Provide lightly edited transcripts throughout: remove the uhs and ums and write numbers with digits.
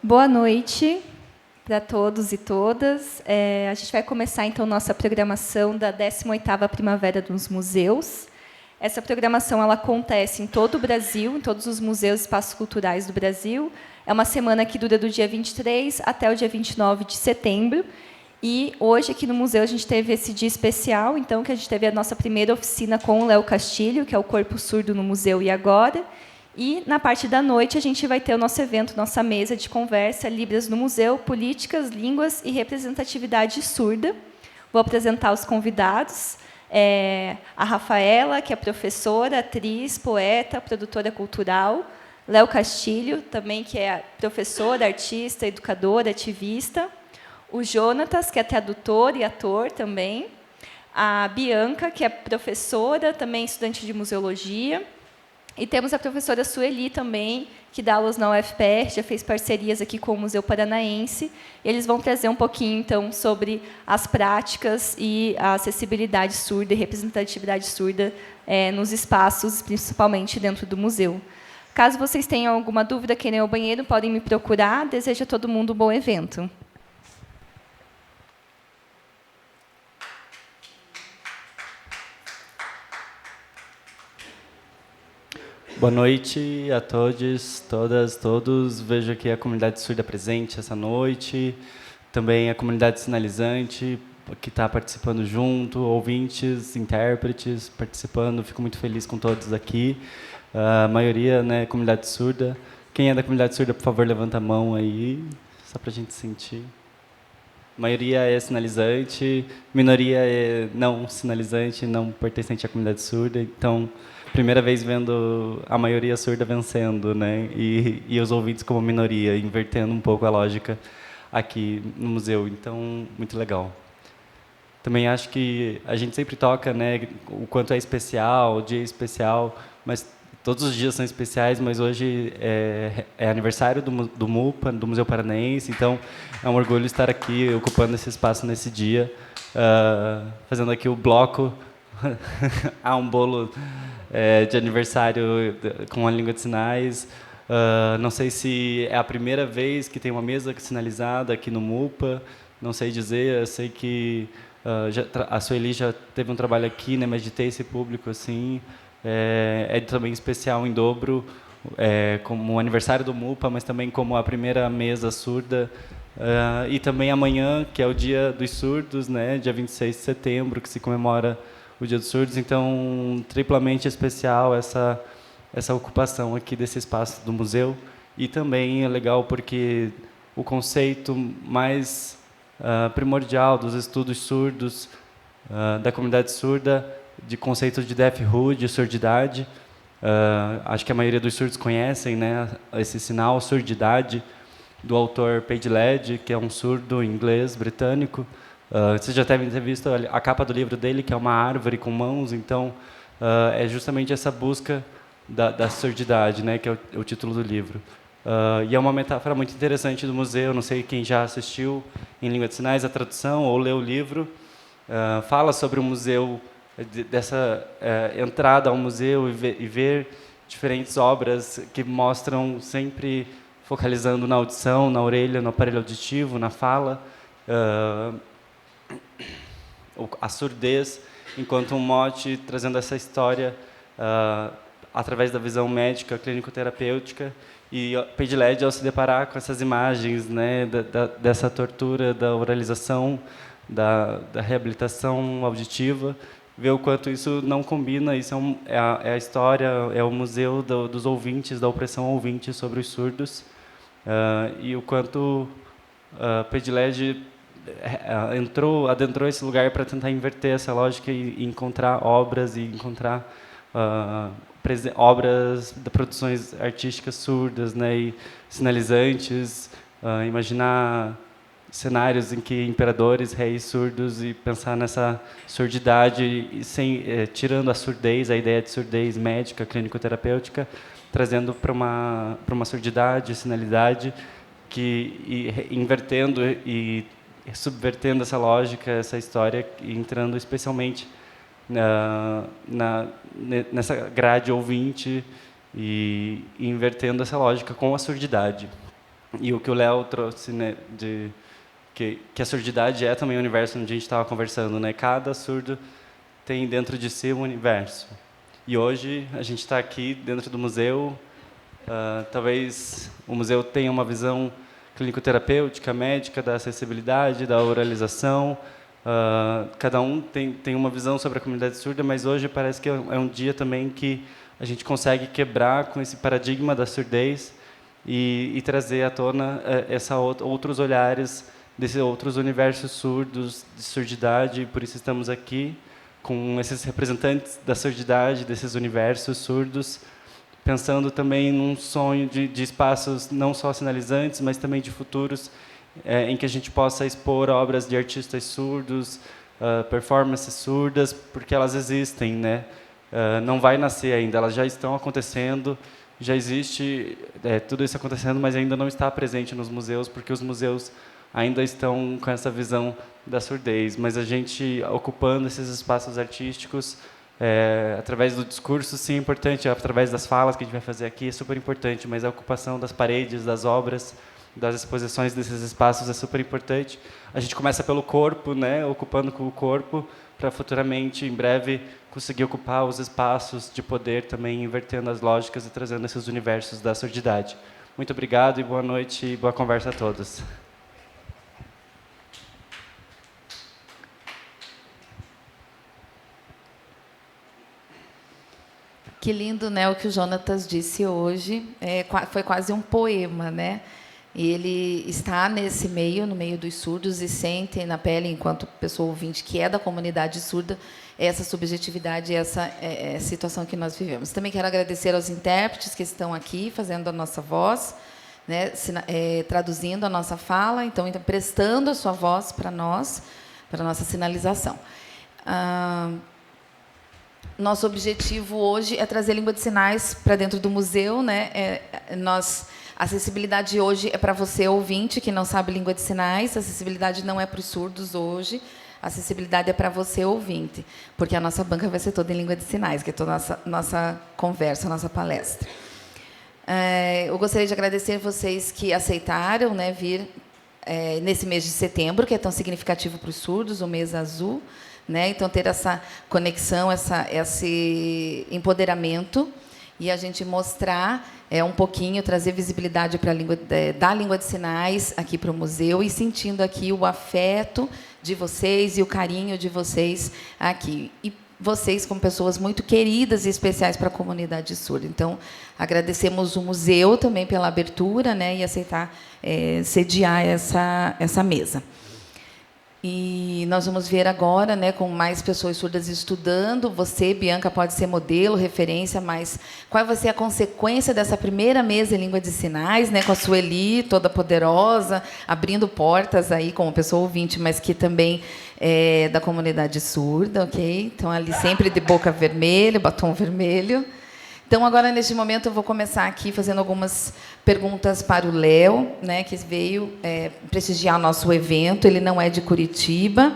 Boa noite para todos e todas. A gente vai começar, então, nossa programação da 18ª Primavera dos Museus. Essa programação ela acontece em todo o Brasil, em todos os museus e espaços culturais do Brasil. É uma semana que dura do dia 23 até o dia 29 de setembro. E hoje, aqui no museu, a gente teve esse dia especial, então, que a gente teve a nossa primeira oficina com o Léo Castilho, que é o Corpo Surdo no Museu e Agora. E, na parte da noite, a gente vai ter o nosso evento, nossa mesa de conversa, Libras no Museu, Políticas, Línguas e Representatividade Surda. Vou apresentar os convidados. A Rafaela, que é professora, atriz, poeta, produtora cultural. Léo Castilho, também, que é professor, artista, educador, ativista. O Jonatas, que é tradutor e ator também. A Bianca, que é professora, também estudante de museologia. E temos a professora Sueli também, que dá aulas na UFPR, já fez parcerias aqui com o Museu Paranaense. E eles vão trazer um pouquinho, então, sobre as práticas e a acessibilidade surda e representatividade surda nos espaços, principalmente dentro do museu. Caso vocês tenham alguma dúvida, queiram ir ao banheiro, podem me procurar. Desejo a todo mundo um bom evento. Boa noite a todos, todas, todos. Vejo aqui a comunidade surda presente essa noite, também a comunidade sinalizante que está participando junto, ouvintes, intérpretes participando. Fico muito feliz com todos aqui. A maioria, né, comunidade surda. Quem é da comunidade surda, por favor, levanta a mão aí, só para a gente sentir. A maioria é sinalizante, minoria é não sinalizante, não pertencente à comunidade surda. Então, primeira vez vendo a maioria surda vencendo, né? E os ouvintes como minoria, invertendo um pouco a lógica aqui no museu. Então, muito legal. Também acho que a gente sempre toca, né, o quanto é especial, o dia é especial, mas todos os dias são especiais, mas hoje é aniversário do MUPA, do Museu Paranaense, então é um orgulho estar aqui ocupando esse espaço nesse dia, fazendo aqui o bloco. Há um bolo de aniversário com a língua de sinais. Não sei se é a primeira vez que tem uma mesa sinalizada aqui no MUPA, não sei dizer, eu sei que a Sueli já teve um trabalho aqui, né, mas de ter esse público assim, é também especial em dobro, como o aniversário do MUPA, mas também como a primeira mesa surda, e também amanhã, que é o Dia dos Surdos, né, dia 26 de setembro, que se comemora o Dia dos Surdos, então triplamente especial essa ocupação aqui desse espaço do museu. E também é legal porque o conceito mais primordial dos estudos surdos, da comunidade surda, de conceito de deafhood, de surdidade. Acho que a maioria dos surdos conhecem, né, esse sinal, surdidade, do autor Page Led, que é um surdo inglês britânico. Vocês já devem ter visto a capa do livro dele, que é uma árvore com mãos. Então, é justamente essa busca da surdidade, né, que é o título do livro. E é uma metáfora muito interessante do museu. Não sei quem já assistiu em língua de sinais a tradução ou leu o livro. Fala sobre o museu, dessa entrada ao museu e ver diferentes obras que mostram sempre focalizando na audição, na orelha, no aparelho auditivo, na fala, a surdez enquanto um mote, trazendo essa história através da visão médica, clínico-terapêutica. E Page Led, ao se deparar com essas imagens, né, dessa tortura, da oralização, da reabilitação auditiva, vê o quanto isso não combina. Isso é a história, é o museu dos ouvintes, da opressão ao ouvinte sobre os surdos, e o quanto Page Led adentrou esse lugar para tentar inverter essa lógica e encontrar obras e encontrar obras de produções artísticas surdas, né, e sinalizantes, imaginar cenários em que imperadores, reis surdos, e pensar nessa surdidade tirando a surdez, a ideia de surdez médica, clínico-terapêutica, trazendo para uma surdidade, sinalidade, invertendo e subvertendo essa lógica, essa história, e entrando especialmente nessa grade ouvinte e invertendo essa lógica com a surdidade. E o que o Léo trouxe, né, que a surdidade é também o universo onde a gente estava conversando, né? Cada surdo tem dentro de si um universo. E hoje a gente está aqui dentro do museu. Talvez o museu tenha uma visão clínico-terapêutica, médica, da acessibilidade, da oralização. Cada um tem uma visão sobre a comunidade surda, mas hoje parece que é um dia também que a gente consegue quebrar com esse paradigma da surdez e trazer à tona outros olhares desses outros universos surdos, de surdidade. Por isso estamos aqui com esses representantes da surdidade, desses universos surdos, pensando também num sonho de espaços não só sinalizantes, mas também de futuros em que a gente possa expor obras de artistas surdos, performances surdas, porque elas existem, né? Não vai nascer ainda, elas já estão acontecendo, já existe tudo isso acontecendo, mas ainda não está presente nos museus, porque os museus ainda estão com essa visão da surdez. Mas a gente, ocupando esses espaços artísticos, através do discurso, sim, é importante, através das falas que a gente vai fazer aqui, é super importante, mas a ocupação das paredes, das obras, das exposições desses espaços é super importante. A gente começa pelo corpo, né, ocupando com o corpo, para futuramente, em breve, conseguir ocupar os espaços de poder também, invertendo as lógicas e trazendo esses universos da surdidade. Muito obrigado e boa noite e boa conversa a todos. Que lindo, né, o que o Jonatas disse hoje. Foi quase um poema, né? E ele está nesse meio, no meio dos surdos, e sente na pele, enquanto pessoa ouvinte, que é da comunidade surda, essa subjetividade, essa situação que nós vivemos. Também quero agradecer aos intérpretes que estão aqui, fazendo a nossa voz, né, traduzindo a nossa fala, então prestando a sua voz para nós, para a nossa sinalização. Nosso objetivo hoje é trazer língua de sinais para dentro do museu, né? A acessibilidade hoje é para você, ouvinte, que não sabe língua de sinais. A acessibilidade não é para os surdos hoje. A acessibilidade é para você, ouvinte, porque a nossa banca vai ser toda em língua de sinais, que é toda a nossa conversa, a nossa palestra. Eu gostaria de agradecer vocês que aceitaram, né, vir nesse mês de setembro, que é tão significativo para os surdos, o mês azul, né? Então, ter essa conexão, esse empoderamento, e a gente mostrar um pouquinho, trazer visibilidade para a língua, da língua de sinais aqui para o museu, e sentindo aqui o afeto de vocês e o carinho de vocês aqui. E vocês como pessoas muito queridas e especiais para a comunidade surda. Então, agradecemos o museu também pela abertura, né, e aceitar sediar essa mesa. E nós vamos ver agora, né, com mais pessoas surdas estudando. Você, Bianca, pode ser modelo, referência, mas qual vai ser a consequência dessa primeira mesa em língua de sinais, né, com a Sueli, toda poderosa, abrindo portas aí como pessoa ouvinte, mas que também é da comunidade surda, ok? Então, ali sempre de boca vermelha, batom vermelho. Então, agora, neste momento, eu vou começar aqui fazendo algumas perguntas para o Léo, né, que veio prestigiar o nosso evento. Ele não é de Curitiba,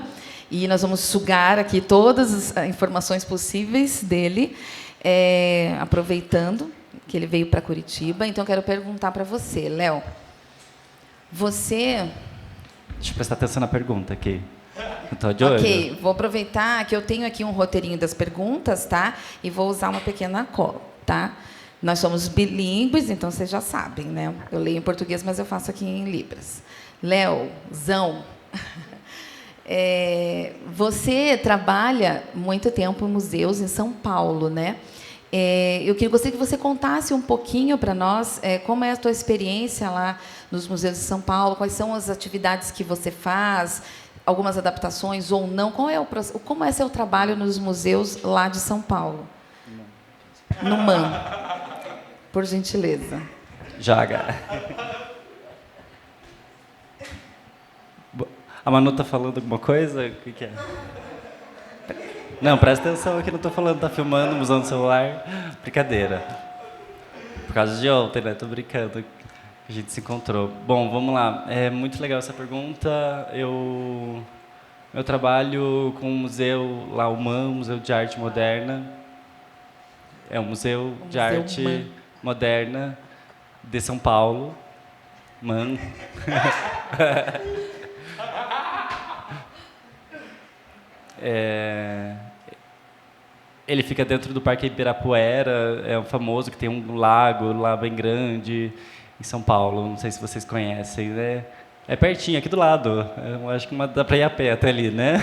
e nós vamos sugar aqui todas as informações possíveis dele, aproveitando que ele veio para Curitiba. Então, eu quero perguntar para você, Léo. Você... Deixa eu prestar atenção na pergunta aqui. Estou de olho. Ok, vou aproveitar que eu tenho aqui um roteirinho das perguntas, tá? E vou usar uma pequena cola. Tá? Nós somos bilíngues, então vocês já sabem, né? Eu leio em português, mas eu faço aqui em Libras. Léozão, você trabalha muito tempo em museus em São Paulo, né? Eu gostaria que você contasse um pouquinho para nós como é a tua experiência lá nos museus de São Paulo, quais são as atividades que você faz, algumas adaptações ou não. Como é seu trabalho nos museus lá de São Paulo? No MAN, por gentileza. Jaga. A Manu está falando alguma coisa? O que é? Não, presta atenção aqui, não estou falando, está filmando, usando o celular. Brincadeira. Por causa de ontem, né? Estou brincando. A gente se encontrou. Bom, vamos lá. É muito legal essa pergunta. Eu trabalho com um museu lá, o MAN, Museu de Arte Moderna. É um museu de arte moderna de São Paulo. Man. Ele fica dentro do Parque Ibirapuera, é um famoso que tem um lago lá bem grande, em São Paulo. Não sei se vocês conhecem, né? É pertinho, aqui do lado. Eu acho que dá para ir a pé até ali, né?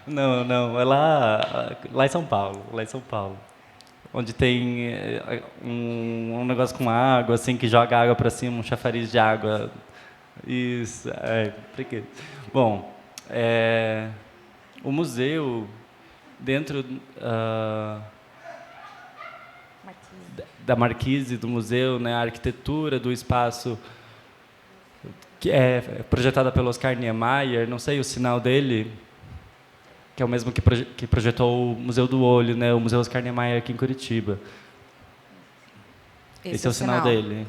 Não, é lá em São Paulo, onde tem um negócio com água, assim, que joga água para cima, um chafariz de água. Isso, porque... Bom, o museu, dentro da marquise do museu, né, a arquitetura do espaço, que é projetada pelo Oscar Niemeyer, não sei o sinal dele, que é o mesmo que projetou o Museu do Olho, né, o Museu Oscar Niemeyer aqui em Curitiba. Esse é o sinal dele,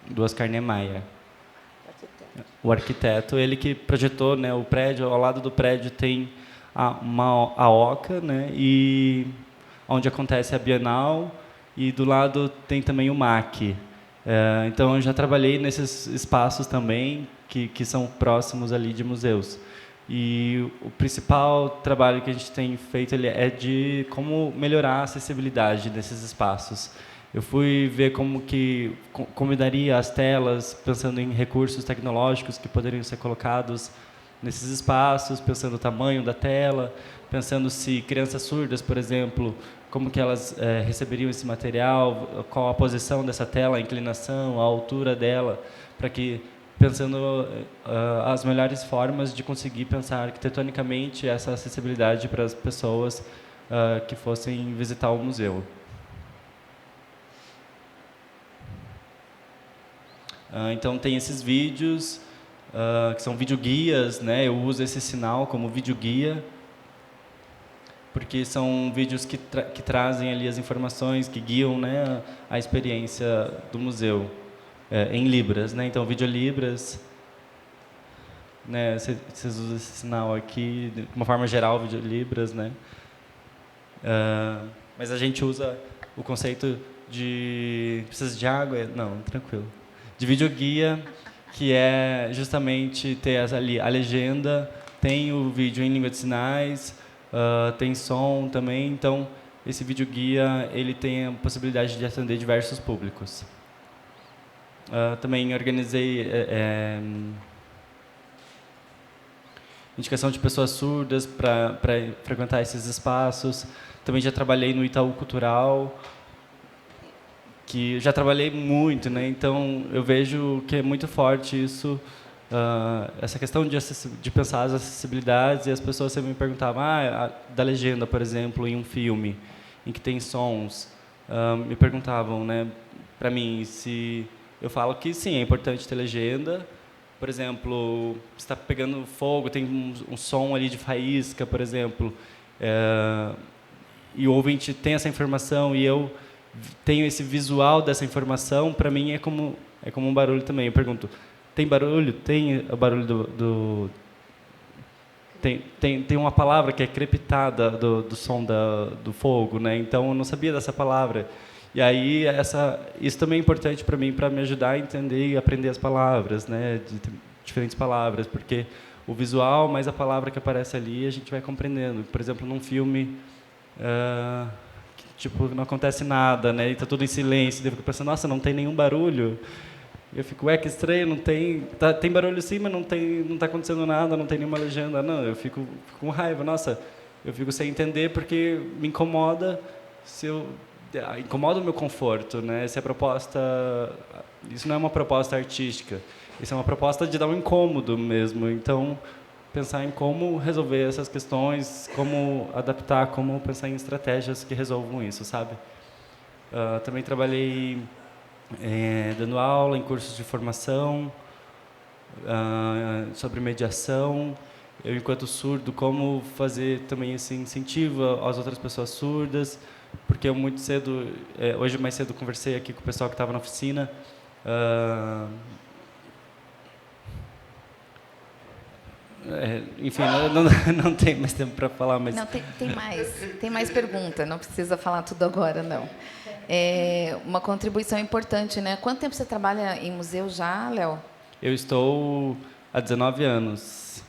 do Oscar Niemeyer. O arquiteto, ele que projetou, né, o prédio. Ao lado do prédio tem a Oca, né, e onde acontece a Bienal, e do lado tem também o MAC. Então, eu já trabalhei nesses espaços também, que são próximos ali de museus. E o principal trabalho que a gente tem feito é de como melhorar a acessibilidade desses espaços. Eu fui ver como eu daria as telas, pensando em recursos tecnológicos que poderiam ser colocados nesses espaços, pensando o tamanho da tela, pensando se crianças surdas, por exemplo, como que elas receberiam esse material, qual a posição dessa tela, a inclinação, a altura dela, para que, pensando as melhores formas de conseguir pensar arquitetonicamente essa acessibilidade para as pessoas que fossem visitar o museu. Então, tem esses vídeos, que são videoguias, né? Eu uso esse sinal como videoguia, porque são vídeos que trazem ali as informações, que guiam, né, a experiência do museu, em Libras, né? Então, Videolibras, né? Vocês usam esse sinal aqui, de uma forma geral, Videolibras, né? Mas a gente usa o conceito de... Precisa de água? Não, tranquilo. De videoguia, que é justamente ter ali a legenda, tem o vídeo em língua de sinais, tem som também. Então, esse videoguia, ele tem a possibilidade de atender diversos públicos. Também organizei indicação de pessoas surdas para frequentar esses espaços. Também já trabalhei no Itaú Cultural, que já trabalhei muito, né? Então eu vejo que é muito forte isso, essa questão de pensar as acessibilidades, e as pessoas sempre me perguntavam da legenda, por exemplo, em um filme em que tem sons, me perguntavam, né, para mim, se eu falo que sim, é importante ter legenda. Por exemplo, está pegando fogo, tem um som ali de faísca, por exemplo, e o ouvinte tem essa informação e eu tenho esse visual dessa informação. Para mim é como um barulho também. Eu pergunto: tem barulho? Tem o barulho tem uma palavra que é crepitada do som do fogo, né? Então eu não sabia dessa palavra. E aí isso também é importante para mim, para me ajudar a entender e aprender as palavras, né? De diferentes palavras, porque o visual mais a palavra que aparece ali a gente vai compreendendo. Por exemplo, num filme tipo, não acontece nada, né? E tá tudo em silêncio. Eu fico pensando: nossa, não tem nenhum barulho. Eu fico: que estranho, não tem... tem barulho sim, mas não tá acontecendo nada, não tem nenhuma legenda. Não, eu fico com raiva. Nossa, eu fico sem entender porque me incomoda incomoda o meu conforto, né? Se a proposta... Isso não é uma proposta artística. Isso é uma proposta de dar um incômodo mesmo. Então, pensar em como resolver essas questões, como adaptar, como pensar em estratégias que resolvam isso, sabe? Também trabalhei dando aula em cursos de formação sobre mediação. Eu, enquanto surdo, como fazer também esse incentivo às outras pessoas surdas, porque eu muito cedo, hoje mais cedo, conversei aqui com o pessoal que estava na oficina. Enfim, não tem mais tempo para falar, mas... Não, tem mais pergunta, não precisa falar tudo agora, não. uma contribuição importante, né? Quanto tempo você trabalha em museu já, Léo? Eu estou há 19 anos.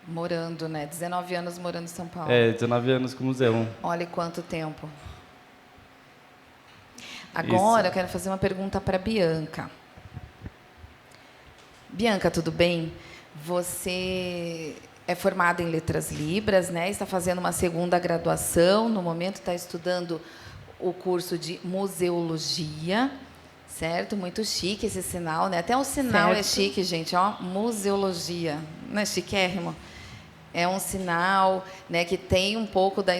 Morando, né? 19 anos morando em São Paulo. 19 anos com o museu. Olha quanto tempo. Agora Isso. eu quero fazer uma pergunta para a Bianca. Bianca, tudo bem? Você é formada em Letras Libras, né? Está fazendo uma segunda graduação, no momento está estudando o curso de Museologia, certo? Muito chique esse sinal, né? Até o sinal Certo. é chique, gente, ó, Museologia, não é chiquérrimo? É um sinal, né, que tem um pouco da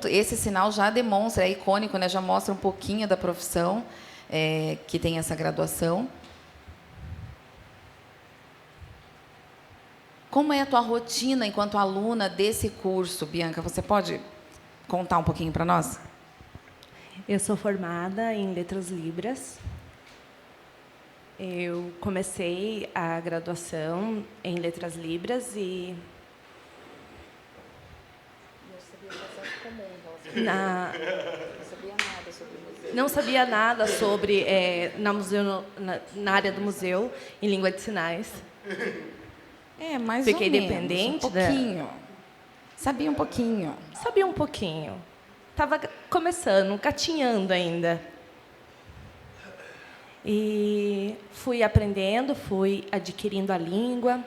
esse sinal já demonstra, é icônico, né? Já mostra um pouquinho da profissão que tem essa graduação. Como é a tua rotina enquanto aluna desse curso, Bianca? Você pode contar um pouquinho para nós? Eu sou formada em Letras Libras. Eu comecei a graduação em Letras Libras e não sabia nada sobre na área do museu em língua de sinais. Mais Fiquei ou menos, dependente um pouquinho. Sabia um pouquinho. Sabia um pouquinho. Estava começando, gatinhando ainda. E fui aprendendo, fui adquirindo a língua.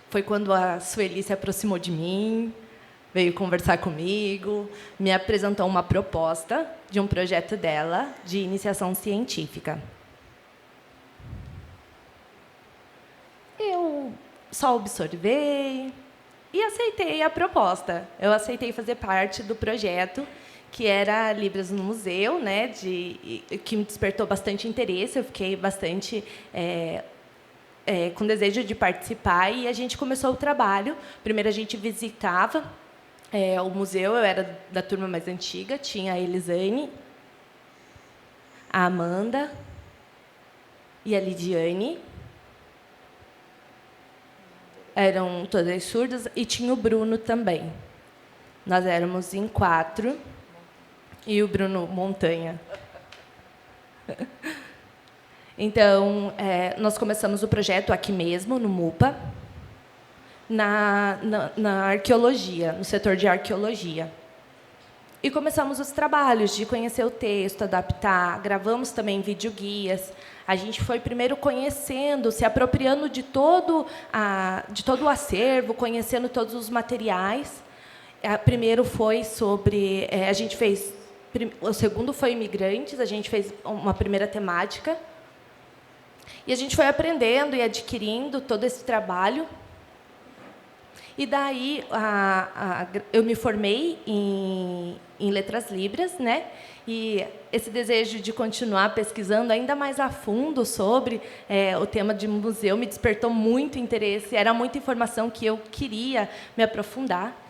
Foi quando a Sueli se aproximou de mim, veio conversar comigo, me apresentou uma proposta de um projeto dela de iniciação científica. Eu só observei e aceitei a proposta. Eu aceitei fazer parte do projeto que era Libras no Museu, né, que me despertou bastante interesse. Eu fiquei bastante com desejo de participar e a gente começou o trabalho. Primeiro a gente visitava o museu, eu era da turma mais antiga, tinha a Elisane, a Amanda e a Lidiane. Eram todas surdas e tinha o Bruno também. Nós éramos em 4 e o Bruno Montanha. Então, nós começamos o projeto aqui mesmo, no MUPA, na arqueologia, no setor de arqueologia. E começamos os trabalhos de conhecer o texto, adaptar, gravamos também videoguias. A gente foi primeiro conhecendo, se apropriando de todo o acervo, conhecendo todos os materiais. Primeiro foi sobre... a gente fez... O segundo foi imigrantes, a gente fez uma primeira temática. E a gente foi aprendendo e adquirindo todo esse trabalho. E daí eu me formei em Letras Libras, né? E esse desejo de continuar pesquisando ainda mais a fundo sobre o tema de museu me despertou muito interesse. Era muita informação que eu queria me aprofundar.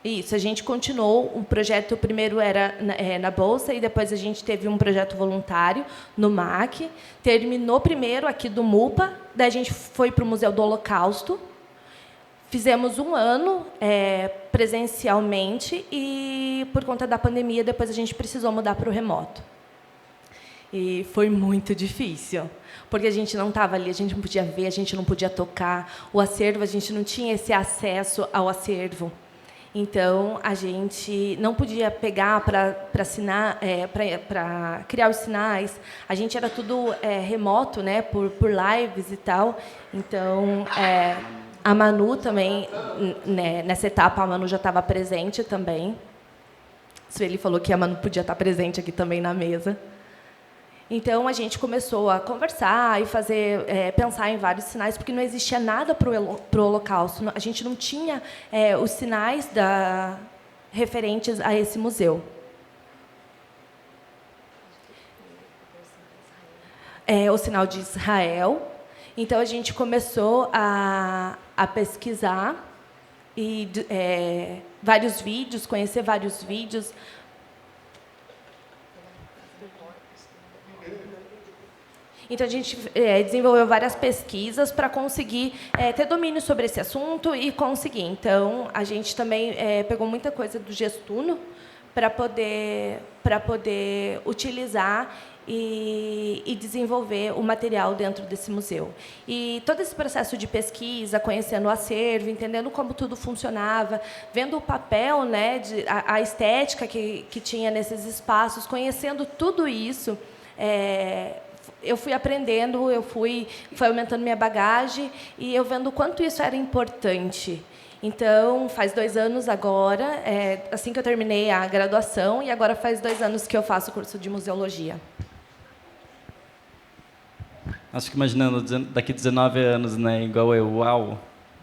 Isso, a gente continuou. O projeto primeiro era na Bolsa e depois a gente teve um projeto voluntário no MAC. Terminou primeiro aqui do MUPA, daí a gente foi para o Museu do Holocausto. Fizemos um ano presencialmente e, por conta da pandemia, depois a gente precisou mudar para o remoto. E foi muito difícil, porque a gente não estava ali, a gente não podia ver, a gente não podia tocar. O acervo, a gente não tinha esse acesso ao acervo. Então, a gente não podia pegar para assinar, para criar os sinais. A gente era tudo remoto, né, por lives e tal. Então, a Manu também, né, nessa etapa, a Manu já estava presente também. Sueli falou que a Manu podia estar presente aqui também na mesa. Então, a gente começou a conversar e pensar em vários sinais, porque não existia nada para o Holocausto. A gente não tinha os sinais referentes a esse museu. O sinal de Israel. Então, a gente começou a pesquisar e vários vídeos, conhecer vários vídeos. Então, a gente desenvolveu várias pesquisas para conseguir ter domínio sobre esse assunto e conseguir. Então, a gente também pegou muita coisa do Gestuno para poder utilizar e desenvolver o material dentro desse museu. E todo esse processo de pesquisa, conhecendo o acervo, entendendo como tudo funcionava, vendo o papel, né, a estética que tinha nesses espaços, conhecendo tudo isso, eu fui aprendendo, foi aumentando minha bagagem e eu vendo o quanto isso era importante. Então, faz 2 anos agora, assim que eu terminei a graduação, e agora faz 2 anos que eu faço o curso de museologia. Acho que imaginando, daqui 19 anos, né, igual eu, uau,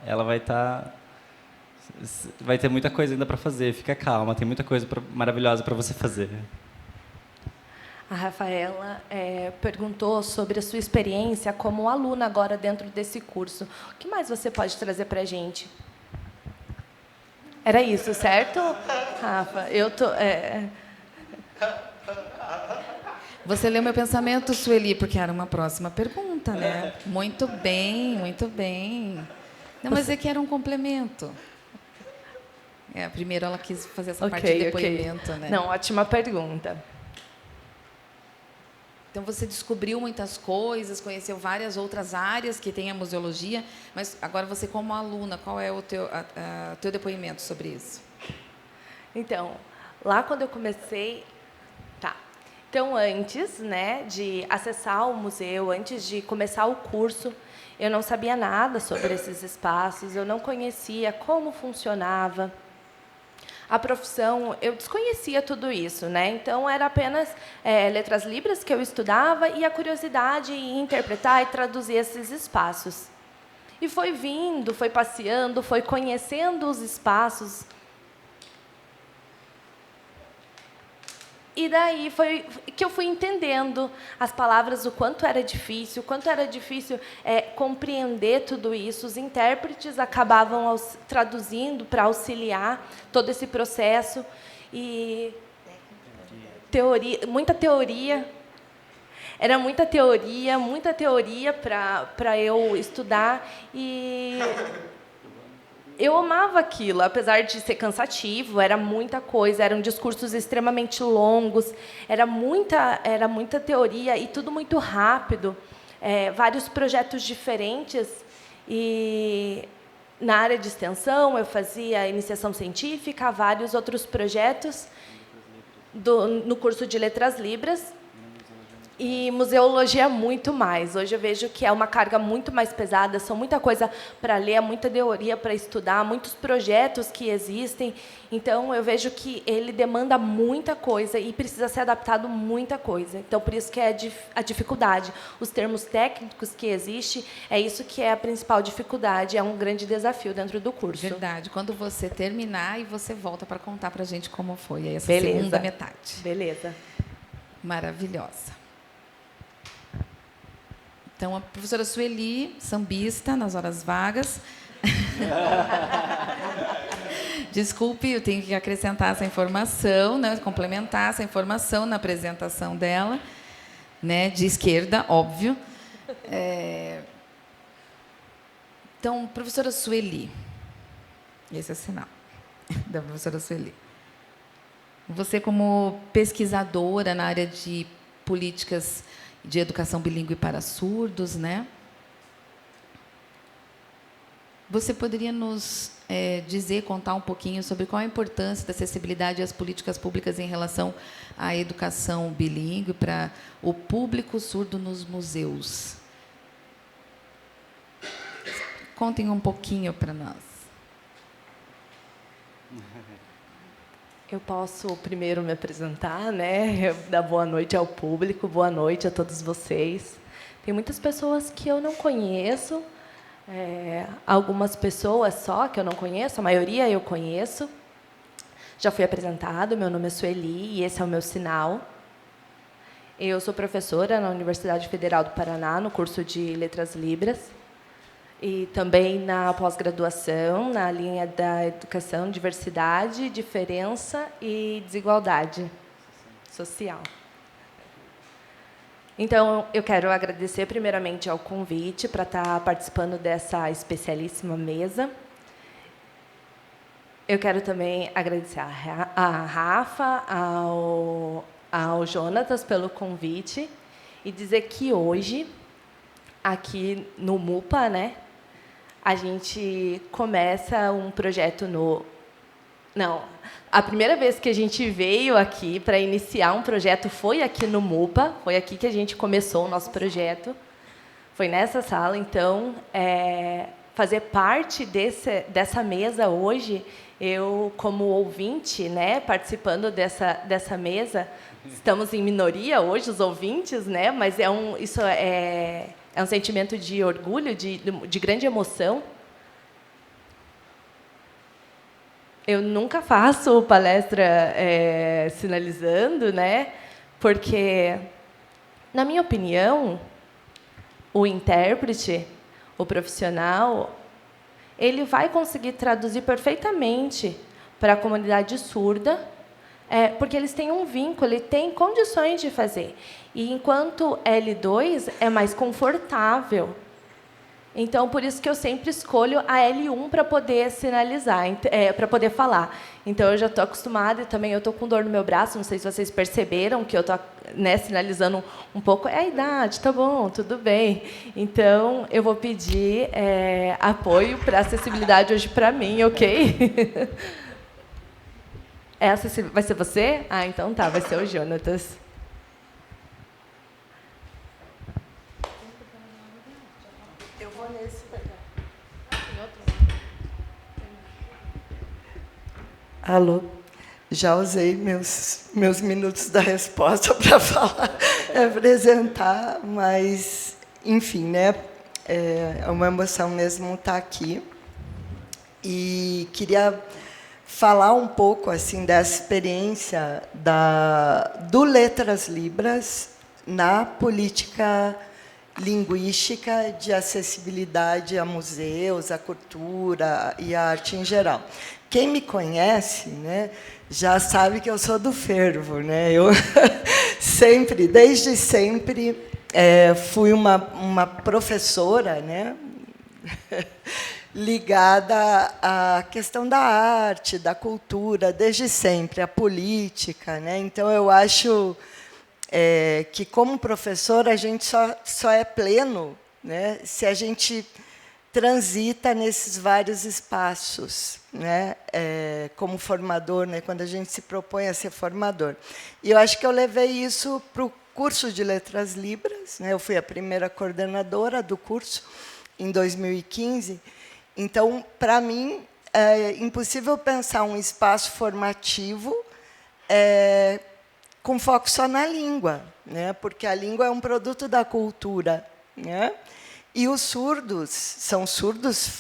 ela vai ter muita coisa ainda para fazer, fica calma, tem muita coisa maravilhosa para você fazer. A Rafaela perguntou sobre a sua experiência como aluna agora dentro desse curso. O que mais você pode trazer para a gente? Era isso, certo, Rafa? Você leu meu pensamento, Sueli, porque era uma próxima pergunta, né? Muito bem, muito bem. Não, mas é que era um complemento. Primeiro ela quis fazer essa parte de depoimento, né? Não, ótima pergunta. Então, você descobriu muitas coisas, conheceu várias outras áreas que tem a museologia, mas agora você, como aluna, qual é o teu depoimento sobre isso? Então, lá quando eu comecei... Tá. Então, antes, né, de acessar o museu, antes de começar o curso, eu não sabia nada sobre esses espaços, eu não conhecia como funcionava. A profissão, eu desconhecia tudo isso, né? Então, era apenas letras libras que eu estudava e a curiosidade em interpretar e traduzir esses espaços. E foi vindo, foi passeando, foi conhecendo os espaços. E daí foi que eu fui entendendo as palavras, o quanto era difícil compreender tudo isso. Os intérpretes acabavam traduzindo para auxiliar todo esse processo. E muita teoria. Era muita teoria para eu estudar. E eu amava aquilo, apesar de ser cansativo, era muita coisa, eram discursos extremamente longos, era muita teoria e tudo muito rápido, vários projetos diferentes. E na área de extensão eu fazia iniciação científica, vários outros projetos no curso de Letras Libras. E museologia muito mais. Hoje eu vejo que é uma carga muito mais pesada, são muita coisa para ler, muita teoria para estudar, muitos projetos que existem. Então, eu vejo que ele demanda muita coisa e precisa ser adaptado muita coisa. Então, por isso que é a dificuldade. Os termos técnicos que existem, é isso que é a principal dificuldade, é um grande desafio dentro do curso. Verdade. Quando você terminar, e você volta para contar para a gente como foi essa segunda metade. Beleza. Maravilhosa. Então, a professora Sueli, sambista, nas horas vagas. Desculpe, eu tenho que acrescentar essa informação, né, complementar essa informação na apresentação dela, né, de esquerda, óbvio. Então, professora Sueli, esse é o sinal da professora Sueli. Você, como pesquisadora na área de políticas de educação bilíngue para surdos, né? Você poderia nos contar um pouquinho sobre qual a importância da acessibilidade às políticas públicas em relação à educação bilíngue para o público surdo nos museus? Contem um pouquinho para nós. Eu posso primeiro me apresentar, né? Dar boa noite ao público, boa noite a todos vocês. Tem muitas pessoas que eu não conheço, algumas pessoas só que eu não conheço, a maioria eu conheço. Já fui apresentado, meu nome é Sueli e esse é o meu sinal. Eu sou professora na Universidade Federal do Paraná, no curso de Letras Libras. E também na pós-graduação, na linha da educação, diversidade, diferença e desigualdade social. Então, eu quero agradecer primeiramente ao convite para estar participando dessa especialíssima mesa. Eu quero também agradecer a Rafa, ao Jonatas pelo convite e dizer que hoje, aqui no MUPA, né, a gente começa um projeto no... Não, a primeira vez que a gente veio aqui para iniciar um projeto foi aqui no MUPA, foi aqui que a gente começou o nosso projeto, foi nessa sala. Então, fazer parte dessa mesa hoje, eu, como ouvinte, né, participando dessa mesa, estamos em minoria hoje, os ouvintes, né, mas isso é um sentimento de orgulho, de grande emoção. Eu nunca faço palestra sinalizando, né? Porque, na minha opinião, o intérprete, o profissional, ele vai conseguir traduzir perfeitamente para a comunidade surda, porque eles têm um vínculo, ele tem condições de fazer. E, enquanto L2 é mais confortável. Então, por isso que eu sempre escolho a L1 para poder sinalizar, para poder falar. Então, eu já estou acostumada e também eu estou com dor no meu braço, não sei se vocês perceberam que eu estou, né, sinalizando um pouco. É a idade, tá bom, tudo bem. Então, eu vou pedir apoio para acessibilidade hoje para mim, ok? Vai ser você? Ah, então tá, vai ser o Jonatas. Alô, já usei meus minutos da resposta para falar, apresentar, mas, enfim, né, é uma emoção mesmo estar aqui. E queria falar um pouco assim dessa experiência do Letras Libras na política linguística de acessibilidade a museus, à cultura e à arte em geral. Quem me conhece, né, já sabe que eu sou do fervo, né? Eu sempre, desde sempre, fui uma professora, né, ligada à questão da arte, da cultura, desde sempre, à política, né? Então, eu acho que, como professor, a gente só é pleno, né, se a gente transita nesses vários espaços, né, como formador, né, quando a gente se propõe a ser formador. E eu acho que eu levei isso para o curso de Letras Libras, né, eu fui a primeira coordenadora do curso, em 2015. Então, para mim, é impossível pensar um espaço formativo com foco só na língua, né, porque a língua é um produto da cultura, né? E os surdos,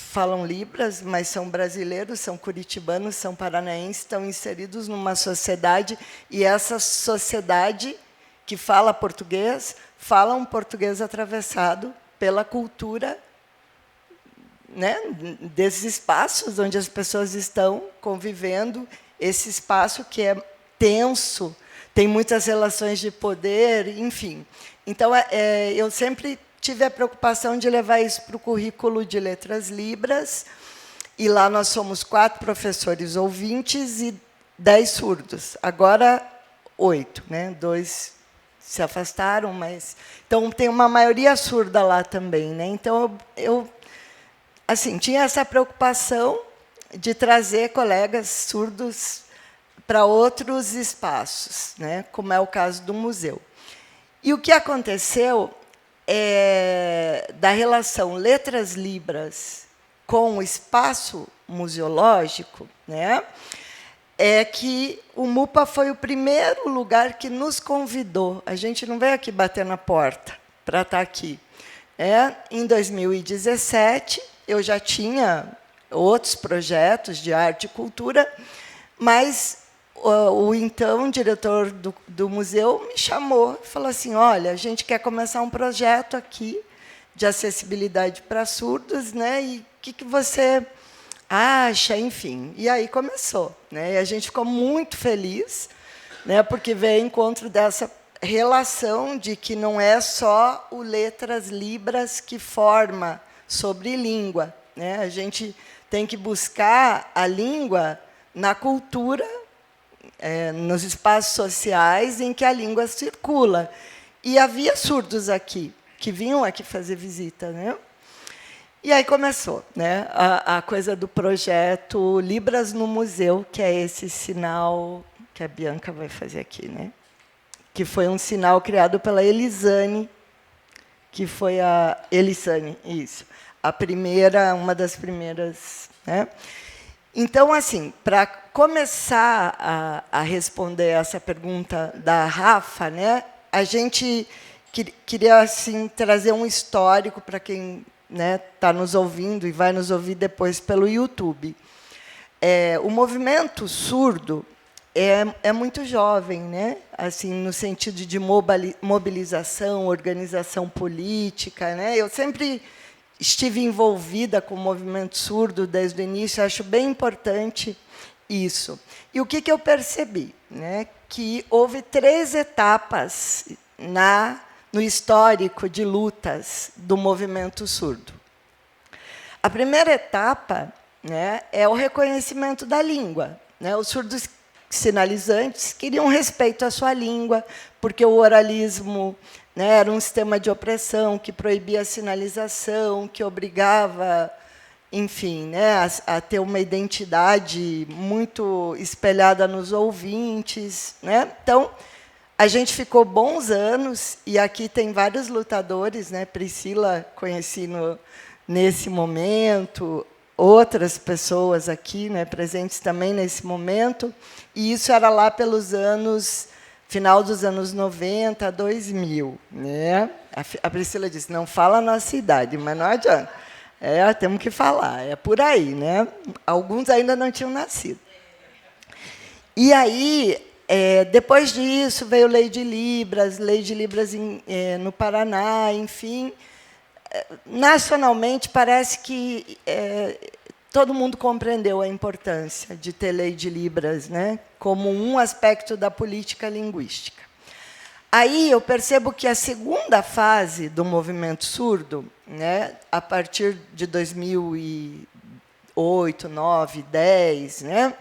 falam Libras, mas são brasileiros, são curitibanos, são paranaenses, estão inseridos numa sociedade, e essa sociedade que fala um português atravessado pela cultura, né, desses espaços onde as pessoas estão convivendo, esse espaço que é tenso, tem muitas relações de poder, enfim. Então, eu sempre tive a preocupação de levar isso para o currículo de Letras Libras, e lá nós somos 4 professores ouvintes e 10 surdos. Agora, 8, né? 2 se afastaram, mas... Então, tem uma maioria surda lá também, né? Então, eu assim, tinha essa preocupação de trazer colegas surdos para outros espaços, né? Como é o caso do museu. E o que aconteceu da relação Letras Libras com o espaço museológico, né, é que o MUPA foi o primeiro lugar que nos convidou. A gente não veio aqui bater na porta para estar aqui. Em 2017, eu já tinha outros projetos de arte e cultura, mas o então diretor do museu me chamou e falou assim: olha, a gente quer começar um projeto aqui de acessibilidade para surdos, né? E o que você acha, enfim. E aí começou, né? E a gente ficou muito feliz, né? Porque veio ao encontro dessa relação de que não é só o letras libras que forma sobre língua, né? A gente tem que buscar a língua na cultura, nos espaços sociais em que a língua circula. E havia surdos aqui, que vinham aqui fazer visita, né? E aí começou, né, a coisa do projeto Libras no Museu, que é esse sinal que a Bianca vai fazer aqui, né? Que foi um sinal criado pela Elisane, que foi a Elisane, isso, a primeira, uma das primeiras, né? Então, assim, para começar a responder essa pergunta da Rafa, né, a gente queria assim trazer um histórico para quem está nos ouvindo e vai nos ouvir depois pelo YouTube. O movimento surdo é muito jovem, né? Assim, no sentido de mobilização, organização política, né? Eu sempre estive envolvida com o movimento surdo desde o início, acho bem importante isso. E o que eu percebi? Né? Que houve 3 etapas no histórico de lutas do movimento surdo. A primeira etapa, né, é o reconhecimento da língua, né? Os surdos sinalizantes queriam respeito à sua língua, porque o oralismo, né, era um sistema de opressão que proibia a sinalização, que obrigava, enfim, né, a ter uma identidade muito espelhada nos ouvintes, né? Então, a gente ficou bons anos, e aqui tem vários lutadores, né? Priscila conheci nesse momento, outras pessoas aqui, né, presentes também nesse momento, e isso era lá pelos anos, final dos anos 90, 2000. Né? A Priscila disse, não fala a nossa idade, mas não adianta. Temos que falar, é por aí. Né? Alguns ainda não tinham nascido. E aí, depois disso, veio lei de Libras no Paraná, enfim. Nacionalmente, parece que todo mundo compreendeu a importância de ter lei de Libras, né, como um aspecto da política linguística. Aí eu percebo que a segunda fase do movimento surdo, né, a partir de 2008, 2009, 2010, né,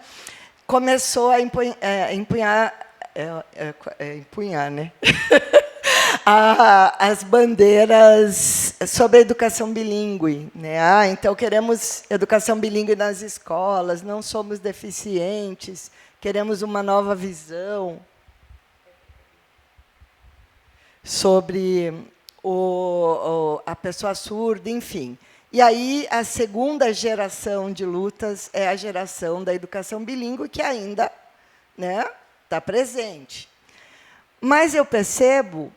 começou a empunhar, né? As bandeiras sobre a educação bilíngue. Né? Então, queremos educação bilíngue nas escolas, não somos deficientes, queremos uma nova visão sobre a pessoa surda, enfim. E aí, a segunda geração de lutas é a geração da educação bilíngue, que ainda está presente. Mas eu percebo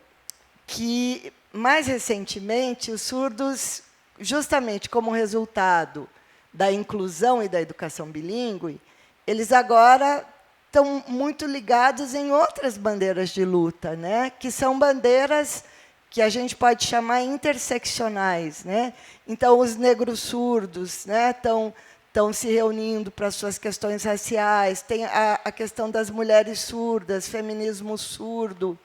que, mais recentemente, os surdos, justamente como resultado da inclusão e da educação bilíngue, eles agora estão muito ligados em outras bandeiras de luta, né? Que são bandeiras que a gente pode chamar interseccionais. Né? Então, os negros surdos, né, estão se reunindo para as suas questões raciais, tem a questão das mulheres surdas, feminismo surdo,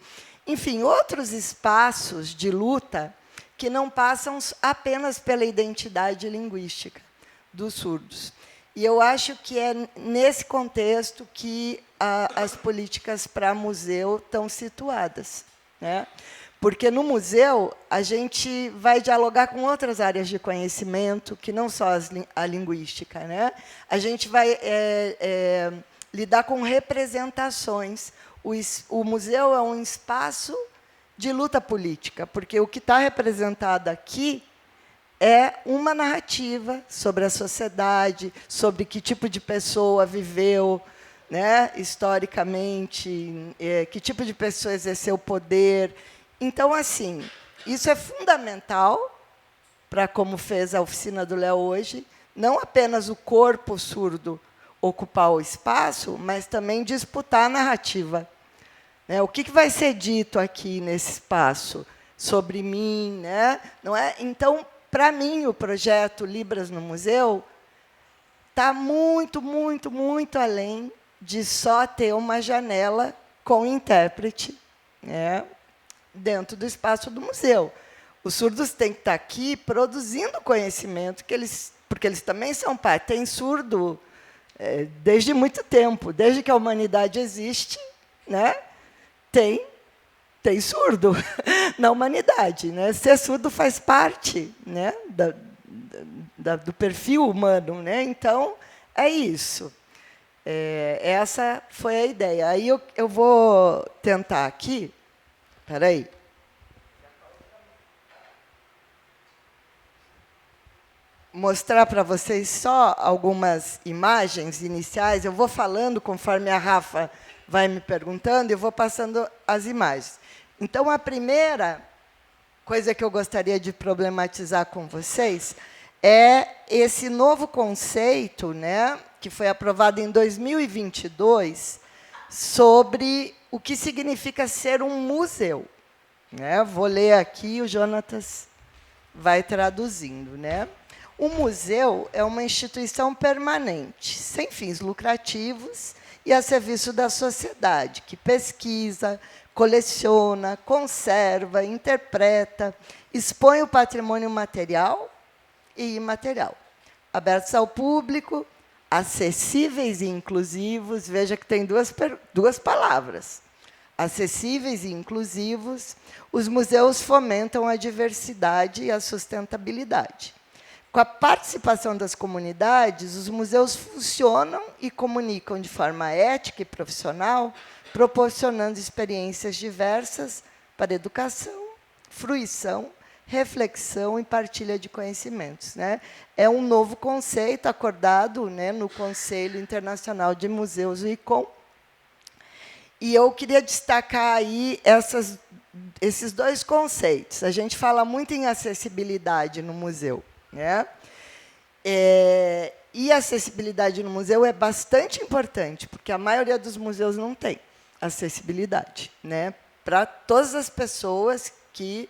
enfim, outros espaços de luta que não passam apenas pela identidade linguística dos surdos. E eu acho que é nesse contexto que as políticas para museu estão situadas. Né? Porque, no museu, a gente vai dialogar com outras áreas de conhecimento, que não só a linguística. Né? A gente vai lidar com representações. O museu é um espaço de luta política, porque o que está representado aqui é uma narrativa sobre a sociedade, sobre que tipo de pessoa viveu, né, historicamente, que tipo de pessoa exerceu poder. Então, assim, isso é fundamental para, como fez a oficina do Léo hoje, não apenas o corpo surdo ocupar o espaço, mas também disputar a narrativa. Né? O que vai ser dito aqui nesse espaço sobre mim? Né? Não é? Então, para mim, o projeto Libras no Museu está muito, muito, muito além de só ter uma janela com intérprete, né? dentro do espaço do museu. Os surdos têm que estar aqui produzindo conhecimento, porque eles também são parte. Tem surdo desde muito tempo, desde que a humanidade existe, né? Tem surdo na humanidade, né? Ser surdo faz parte, né, do perfil humano, né? Então, é isso. Essa foi a ideia. Aí eu vou tentar aqui. Espera aí. Mostrar para vocês só algumas imagens iniciais. Eu vou falando conforme a Rafa vai me perguntando e eu vou passando as imagens. Então, a primeira coisa que eu gostaria de problematizar com vocês é esse novo conceito, né, que foi aprovado em 2022, sobre o que significa ser um museu. Né? Vou ler aqui, o Jonatas vai traduzindo. Né? O museu é uma instituição permanente, sem fins lucrativos e a serviço da sociedade, que pesquisa, coleciona, conserva, interpreta, expõe o patrimônio material e imaterial, abertos ao público, acessíveis e inclusivos. Veja que tem duas palavras. Acessíveis e inclusivos, os museus fomentam a diversidade e a sustentabilidade. Com a participação das comunidades, os museus funcionam e comunicam de forma ética e profissional, proporcionando experiências diversas para educação, fruição, reflexão e partilha de conhecimentos. Né? É um novo conceito acordado, né, no Conselho Internacional de Museus, o ICOM. E eu queria destacar aí esses dois conceitos. A gente fala muito em acessibilidade no museu. Né? E a acessibilidade no museu é bastante importante, porque a maioria dos museus não tem acessibilidade, né, para todas as pessoas que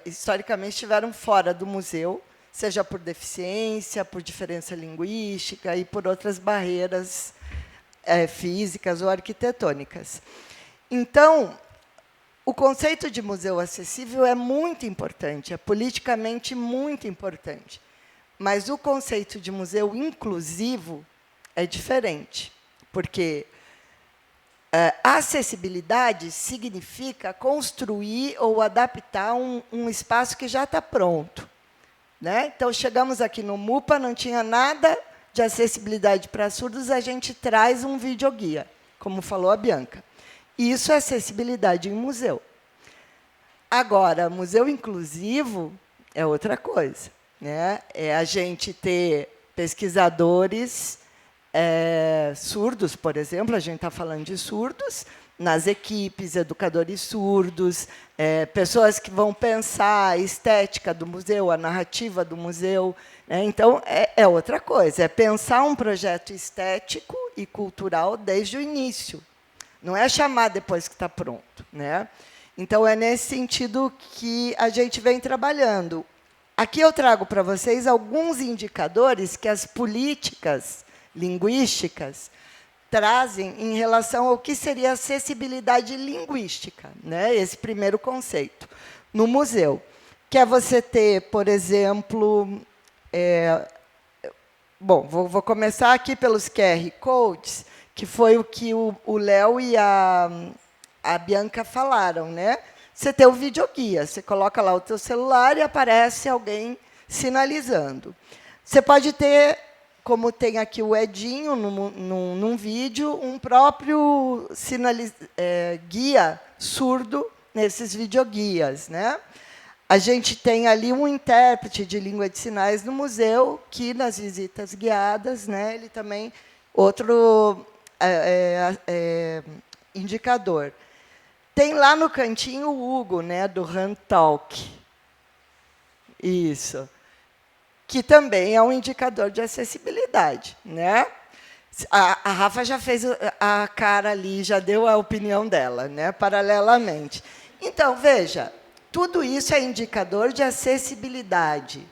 historicamente estiveram fora do museu, seja por deficiência, por diferença linguística e por outras barreiras físicas ou arquitetônicas. Então, o conceito de museu acessível é muito importante, é politicamente muito importante. Mas o conceito de museu inclusivo é diferente, porque a acessibilidade significa construir ou adaptar um espaço que já está pronto. Né? Então, chegamos aqui no MUPA, não tinha nada de acessibilidade para surdos, a gente traz um videoguia, como falou a Bianca. E isso é acessibilidade em museu. Agora, museu inclusivo é outra coisa. Né? É a gente ter pesquisadores surdos, por exemplo, a gente está falando de surdos, nas equipes, educadores surdos, pessoas que vão pensar a estética do museu, a narrativa do museu. Né? Então, é outra coisa, é pensar um projeto estético e cultural desde o início. Não é chamar depois que está pronto. Né? Então, é nesse sentido que a gente vem trabalhando. Aqui eu trago para vocês alguns indicadores que as políticas linguísticas trazem em relação ao que seria acessibilidade linguística, né? Esse primeiro conceito, no museu, que é você ter, por exemplo... Bom, vou começar aqui pelos QR Codes, que foi o que o Léo e a Bianca falaram. Né? Você tem o videoguia, você coloca lá o teu celular e aparece alguém sinalizando. Você pode ter, como tem aqui o Edinho, num vídeo, um próprio guia surdo nesses videoguias. Né? A gente tem ali um intérprete de língua de sinais no museu, que, nas visitas guiadas, né, ele também, outro indicador. Tem lá no cantinho o Hugo, né, do Handtalk. Isso. Que também é um indicador de acessibilidade. Né? A Rafa já fez a cara ali, já deu a opinião dela, né, paralelamente. Então, veja, tudo isso é indicador de acessibilidade.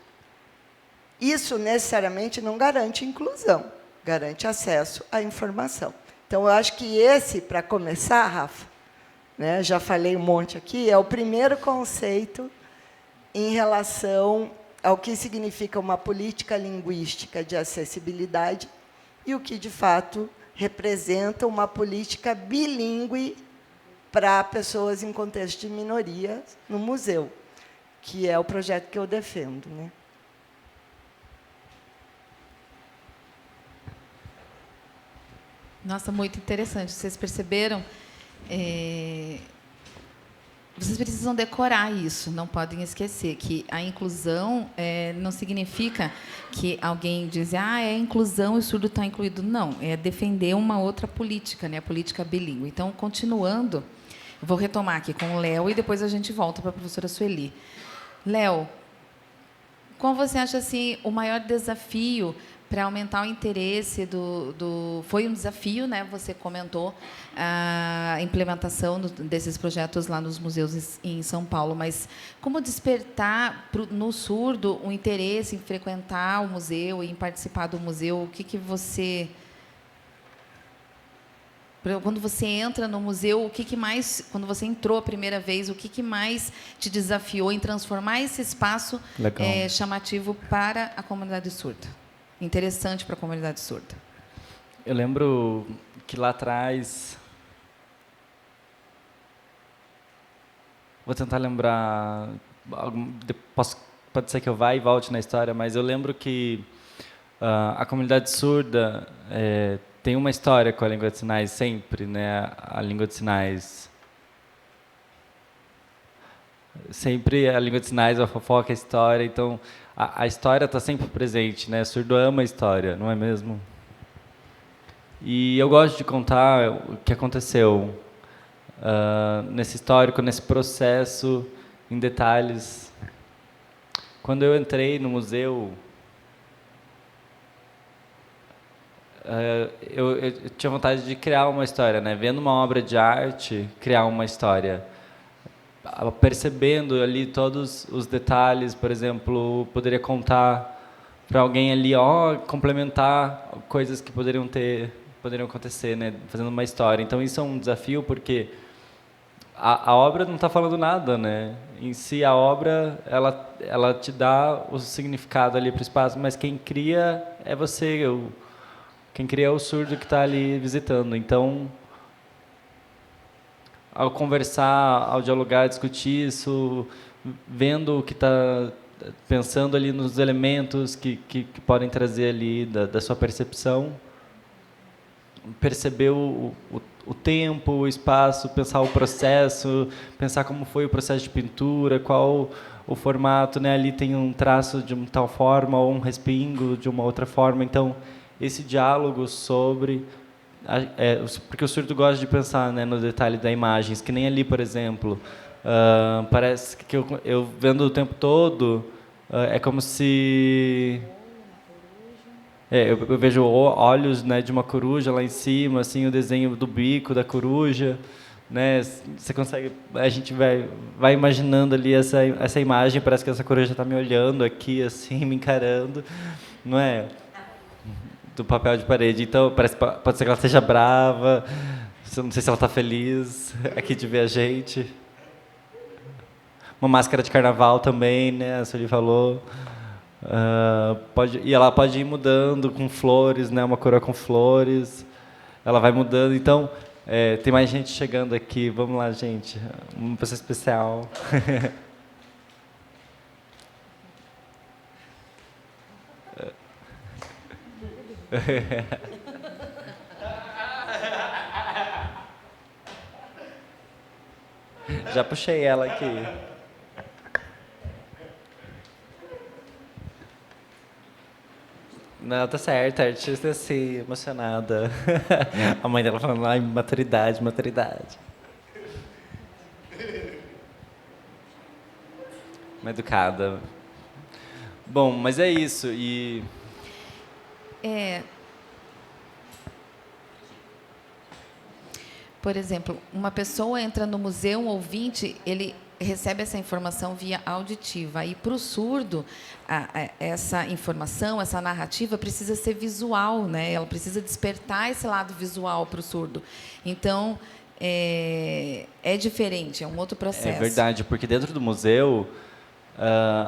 Isso, necessariamente, não garante inclusão, garante acesso à informação. Então, eu acho que esse, para começar, Rafa, né, já falei um monte aqui, é o primeiro conceito em relação ao que significa uma política linguística de acessibilidade e o que, de fato, representa uma política bilíngue para pessoas em contexto de minoria no museu, que é o projeto que eu defendo, né? Nossa, muito interessante. Vocês perceberam? Vocês precisam decorar isso, não podem esquecer que a inclusão não significa que alguém diz é inclusão e o surdo está incluído. Não, é defender uma outra política, né? A política bilíngue. Então, continuando, vou retomar aqui com o Léo e depois a gente volta para a professora Sueli. Léo, qual você acha assim, o maior desafio para aumentar o interesse Foi um desafio, né? Você comentou a implementação desses projetos lá nos museus em São Paulo, mas como despertar no surdo o interesse em frequentar o museu e em participar do museu? O que você... Quando você entra no museu, o que mais, quando você entrou a primeira vez, o que mais te desafiou em transformar esse espaço chamativo para a comunidade surda? Interessante para a comunidade surda. Eu lembro que lá atrás... Vou tentar lembrar... Pode ser que eu vá e volte na história, mas eu lembro que a comunidade surda tem uma história com a língua de sinais sempre, né? A língua de sinais... Sempre a língua de sinais, a fofoca, a história, então... A história está sempre presente, né? O surdo ama a história, não é mesmo? E eu gosto de contar o que aconteceu nesse histórico, nesse processo, em detalhes. Quando eu entrei no museu, eu tinha vontade de criar uma história, né? Vendo uma obra de arte, criar uma história. Percebendo ali todos os detalhes, por exemplo, poderia contar para alguém ali, complementar coisas que poderiam acontecer, né, fazendo uma história. Então isso é um desafio porque a obra não está falando nada, né? Em si a obra ela te dá o significado ali para o espaço, mas quem cria é você, quem cria é o surdo que está ali visitando. Então ao conversar, ao dialogar, discutir isso, vendo o que está pensando ali nos elementos que podem trazer ali da sua percepção, perceber o tempo, o espaço, pensar o processo, pensar como foi o processo de pintura, qual o formato, né? Ali tem um traço de uma tal forma ou um respingo de uma outra forma. Então, esse diálogo sobre... porque o surdo gosta de pensar, né, no detalhe da imagens, que nem ali, por exemplo, parece que eu vendo o tempo todo, é como se eu vejo olhos, né, de uma coruja lá em cima, assim, o desenho do bico da coruja, né? Você consegue, a gente vai imaginando ali essa imagem, parece que essa coruja está me olhando aqui, assim, me encarando, não é? Do papel de parede. Então, pode ser que ela esteja brava, não sei se ela está feliz aqui de ver a gente. Uma máscara de carnaval também, né? A Sueli falou. E ela pode ir mudando com flores, né? Uma coroa com flores. Ela vai mudando. Então, tem mais gente chegando aqui. Vamos lá, gente. Uma pessoa especial. Já puxei ela aqui. Não, tá certo, a artista assim, emocionada. A mãe dela falando, maturidade. Uma educada. Bom, mas é isso. E... Por exemplo, uma pessoa entra no museu, um ouvinte, ele recebe essa informação via auditiva. E para o surdo, essa informação, essa narrativa precisa ser visual, né? Ela precisa despertar esse lado visual para o surdo. Então, é diferente, é um outro processo. É verdade, porque dentro do museu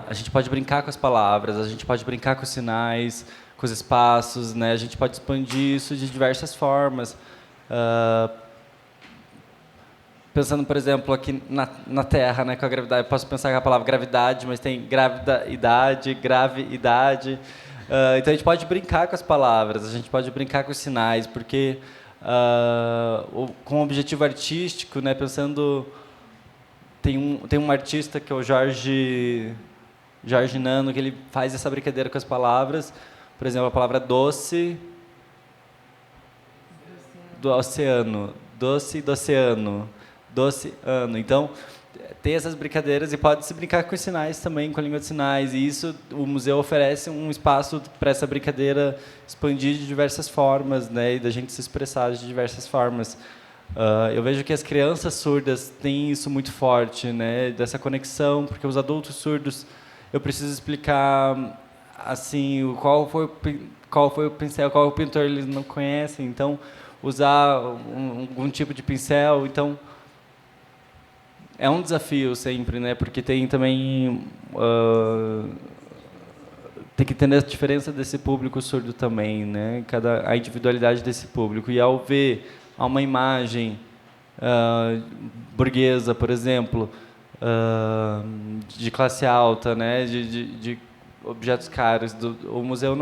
a gente pode brincar com as palavras, a gente pode brincar com os sinais, com os espaços, né? A gente pode expandir isso de diversas formas. Pensando, por exemplo, aqui na Terra, né, com a gravidade, eu posso pensar com a palavra gravidade, mas tem gravidade, gravidade. Então a gente pode brincar com as palavras, a gente pode brincar com os sinais, porque com um objetivo artístico, né, pensando, tem um artista que é o Jorge Nano, que ele faz essa brincadeira com as palavras. Por exemplo, a palavra doce do oceano, doce do oceano, doce ano. Então, tem essas brincadeiras e pode-se brincar com os sinais também, com a língua de sinais. E isso, o museu oferece um espaço para essa brincadeira expandir de diversas formas, né, e da gente se expressar de diversas formas. Eu vejo que as crianças surdas têm isso muito forte, né, dessa conexão, porque os adultos surdos, eu preciso explicar assim qual foi o pincel, qual o pintor, eles não conhecem, então usar algum tipo de pincel, então é um desafio sempre, né, porque tem também tem que entender a diferença desse público surdo também, né, a individualidade desse público. E ao ver uma imagem burguesa, por exemplo, de classe alta, né, de objetos caros, o museu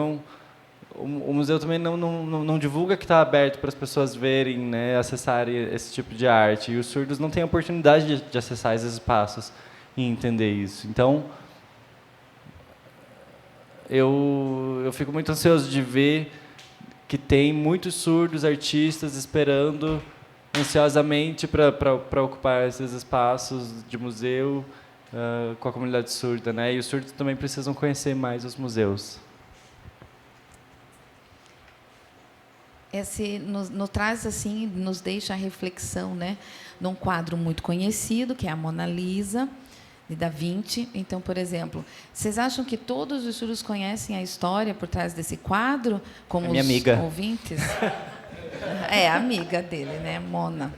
também não divulga que está aberto para as pessoas verem, né, acessarem esse tipo de arte. E os surdos não têm a oportunidade de acessar esses espaços e entender isso. Então, eu fico muito ansioso de ver que tem muitos surdos artistas esperando ansiosamente para ocupar esses espaços de museu com a comunidade surda, né? E os surdos também precisam conhecer mais os museus. Nos traz assim, nos deixa a reflexão, né, num quadro muito conhecido, que é a Mona Lisa, de Da Vinci. Então, por exemplo, vocês acham que todos os surdos conhecem a história por trás desse quadro, como minha os amiga. ouvintes? É, amiga dele, né, Mona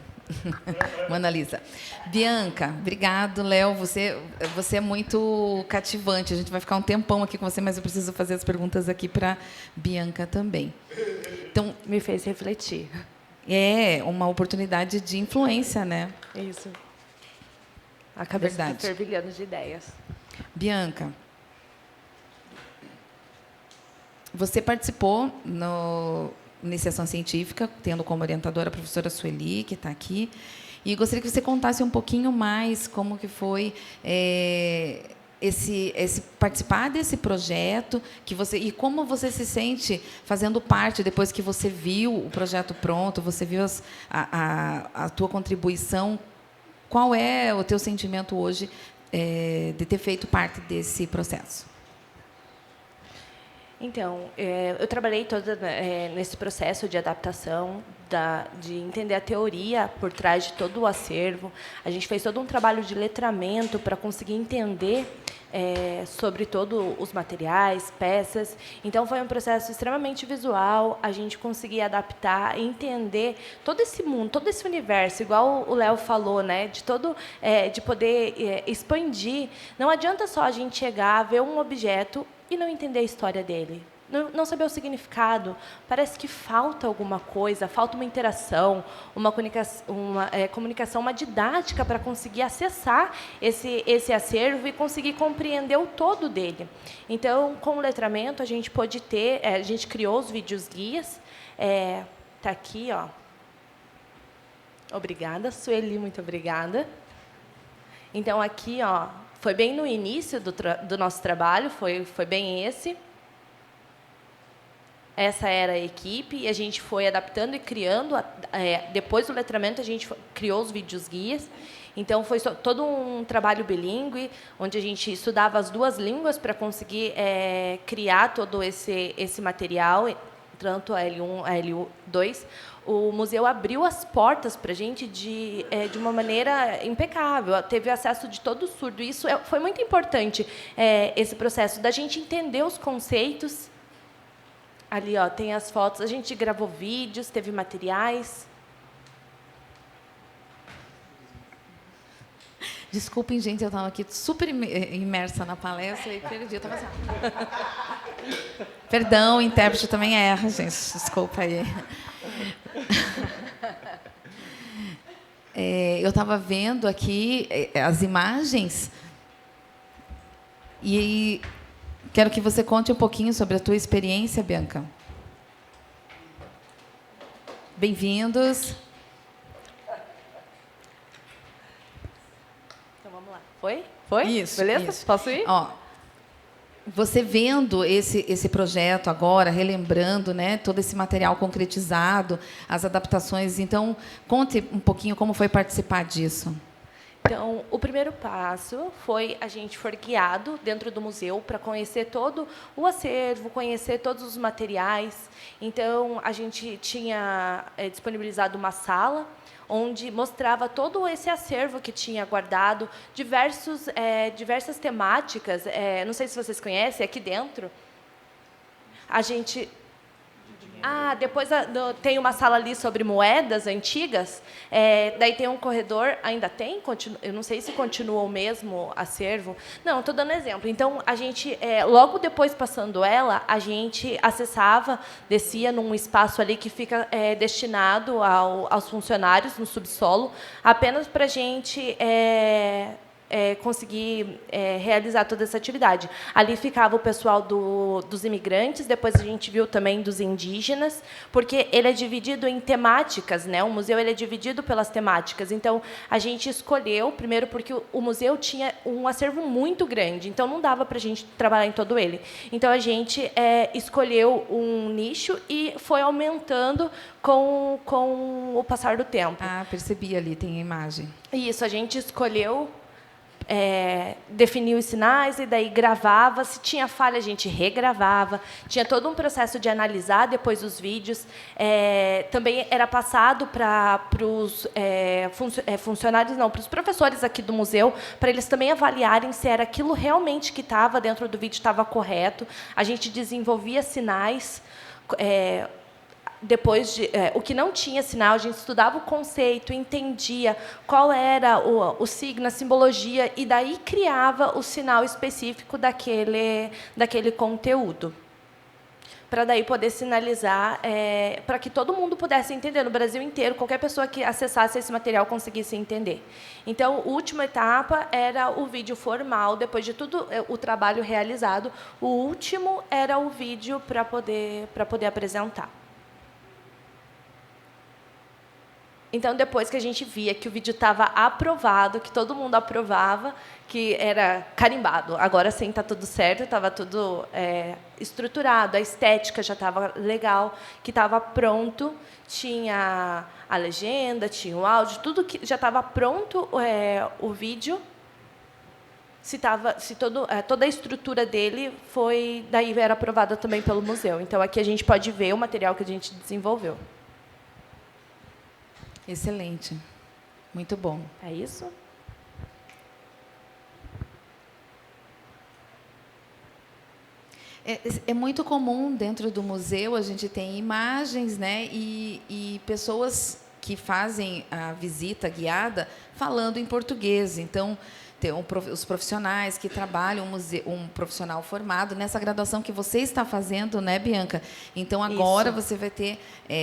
Lisa. Bianca, obrigado, Léo. Você é muito cativante. A gente vai ficar um tempão aqui com você, mas eu preciso fazer as perguntas aqui para Bianca também. Então, Me fez refletir. é uma oportunidade de influência, né? Isso. A cabeça Verdade. está fervilhando de ideias. Bianca, você participou iniciação científica, tendo como orientadora a professora Sueli, que está aqui, e gostaria que você contasse um pouquinho mais como que foi esse participar desse projeto, e como você se sente fazendo parte depois que você viu o projeto pronto, você viu a tua contribuição. Qual é o teu sentimento hoje de ter feito parte desse processo? Então, eu trabalhei nesse processo de adaptação, de entender a teoria por trás de todo o acervo. A gente fez todo um trabalho de letramento para conseguir entender sobre todos os materiais, peças. Então, foi um processo extremamente visual. A gente conseguia adaptar e entender todo esse mundo, todo esse universo, igual o Léo falou, né? De poder expandir. Não adianta só a gente chegar, ver um objeto e não entender a história dele, não saber o significado. Parece que falta alguma coisa, falta uma interação, uma comunicação, uma didática para conseguir acessar esse acervo e conseguir compreender o todo dele. Então, com o letramento, a gente pôde a gente criou os vídeos guias. Está aqui, ó. Obrigada, Sueli, muito obrigada. Então, aqui, ó, foi bem no início do nosso trabalho, foi bem esse. Essa era a equipe, e a gente foi adaptando e criando. Depois do letramento, a gente criou os vídeos guias. Então, foi todo um trabalho bilíngue, onde a gente estudava as duas línguas para conseguir criar todo esse material, tanto a L1, a L2. O museu abriu as portas para a gente de uma maneira impecável. Teve acesso de todo surdo. Isso foi muito importante, esse processo da gente entender os conceitos. Ali, ó, tem as fotos. A gente gravou vídeos, teve materiais. Desculpem, gente, eu estava aqui super imersa na palestra e perdi. Eu estava assim. Perdão, o intérprete também erra, gente. Desculpa aí. Eu estava vendo aqui as imagens e quero que você conte um pouquinho sobre a tua experiência, Bianca. Bem-vindos. Então, vamos lá. Foi? Isso. Beleza? Isso. Posso ir? Ó, você vendo esse projeto agora, relembrando, né, todo esse material concretizado, as adaptações, então, conte um pouquinho como foi participar disso. Então, o primeiro passo foi a gente for guiado dentro do museu para conhecer todo o acervo, conhecer todos os materiais. Então, a gente tinha disponibilizado uma sala onde mostrava todo esse acervo que tinha guardado, diversas temáticas. Não sei se vocês conhecem, aqui dentro, a gente... depois tem uma sala ali sobre moedas antigas. Daí tem um corredor, ainda tem? Eu não sei se continua o mesmo acervo. Não, estou dando exemplo. Então, a gente, logo depois passando ela, a gente acessava, descia num espaço ali que fica destinado aos funcionários no subsolo, apenas para a gente... conseguir realizar toda essa atividade. Ali ficava o pessoal dos imigrantes, depois a gente viu também dos indígenas, porque ele é dividido em temáticas, né? O museu ele é dividido pelas temáticas. Então, a gente escolheu, primeiro porque o museu tinha um acervo muito grande, então não dava para a gente trabalhar em todo ele. Então, a gente escolheu um nicho e foi aumentando com o passar do tempo. Percebi ali, tem a imagem. Isso, a gente escolheu... definia os sinais e daí gravava. Se tinha falha, a gente regravava. Tinha todo um processo de analisar depois os vídeos. Também era passado para os funcionários, não, para os professores aqui do museu, para eles também avaliarem se era aquilo realmente que estava dentro do vídeo estava correto. A gente desenvolvia sinais. Depois o que não tinha sinal, a gente estudava o conceito, entendia qual era o signo, a simbologia, e daí criava o sinal específico daquele conteúdo, para daí poder sinalizar, para que todo mundo pudesse entender, no Brasil inteiro, qualquer pessoa que acessasse esse material conseguisse entender. Então, a última etapa era o vídeo formal, depois de tudo o trabalho realizado, o último era o vídeo para poder apresentar. Então, depois que a gente via que o vídeo estava aprovado, que todo mundo aprovava, que era carimbado, agora sim está tudo certo, estava tudo estruturado, a estética já estava legal, que estava pronto, tinha a legenda, tinha o áudio, tudo que já estava pronto, o vídeo, toda a estrutura dele daí era aprovada também pelo museu. Então, aqui a gente pode ver o material que a gente desenvolveu. Excelente. Muito bom. É isso? É muito comum dentro do museu a gente tem imagens, né, e pessoas que fazem a visita guiada falando em português. Então, tem os profissionais que trabalham, um profissional formado nessa graduação que você está fazendo, né, Bianca? Então, agora Isso. você vai ter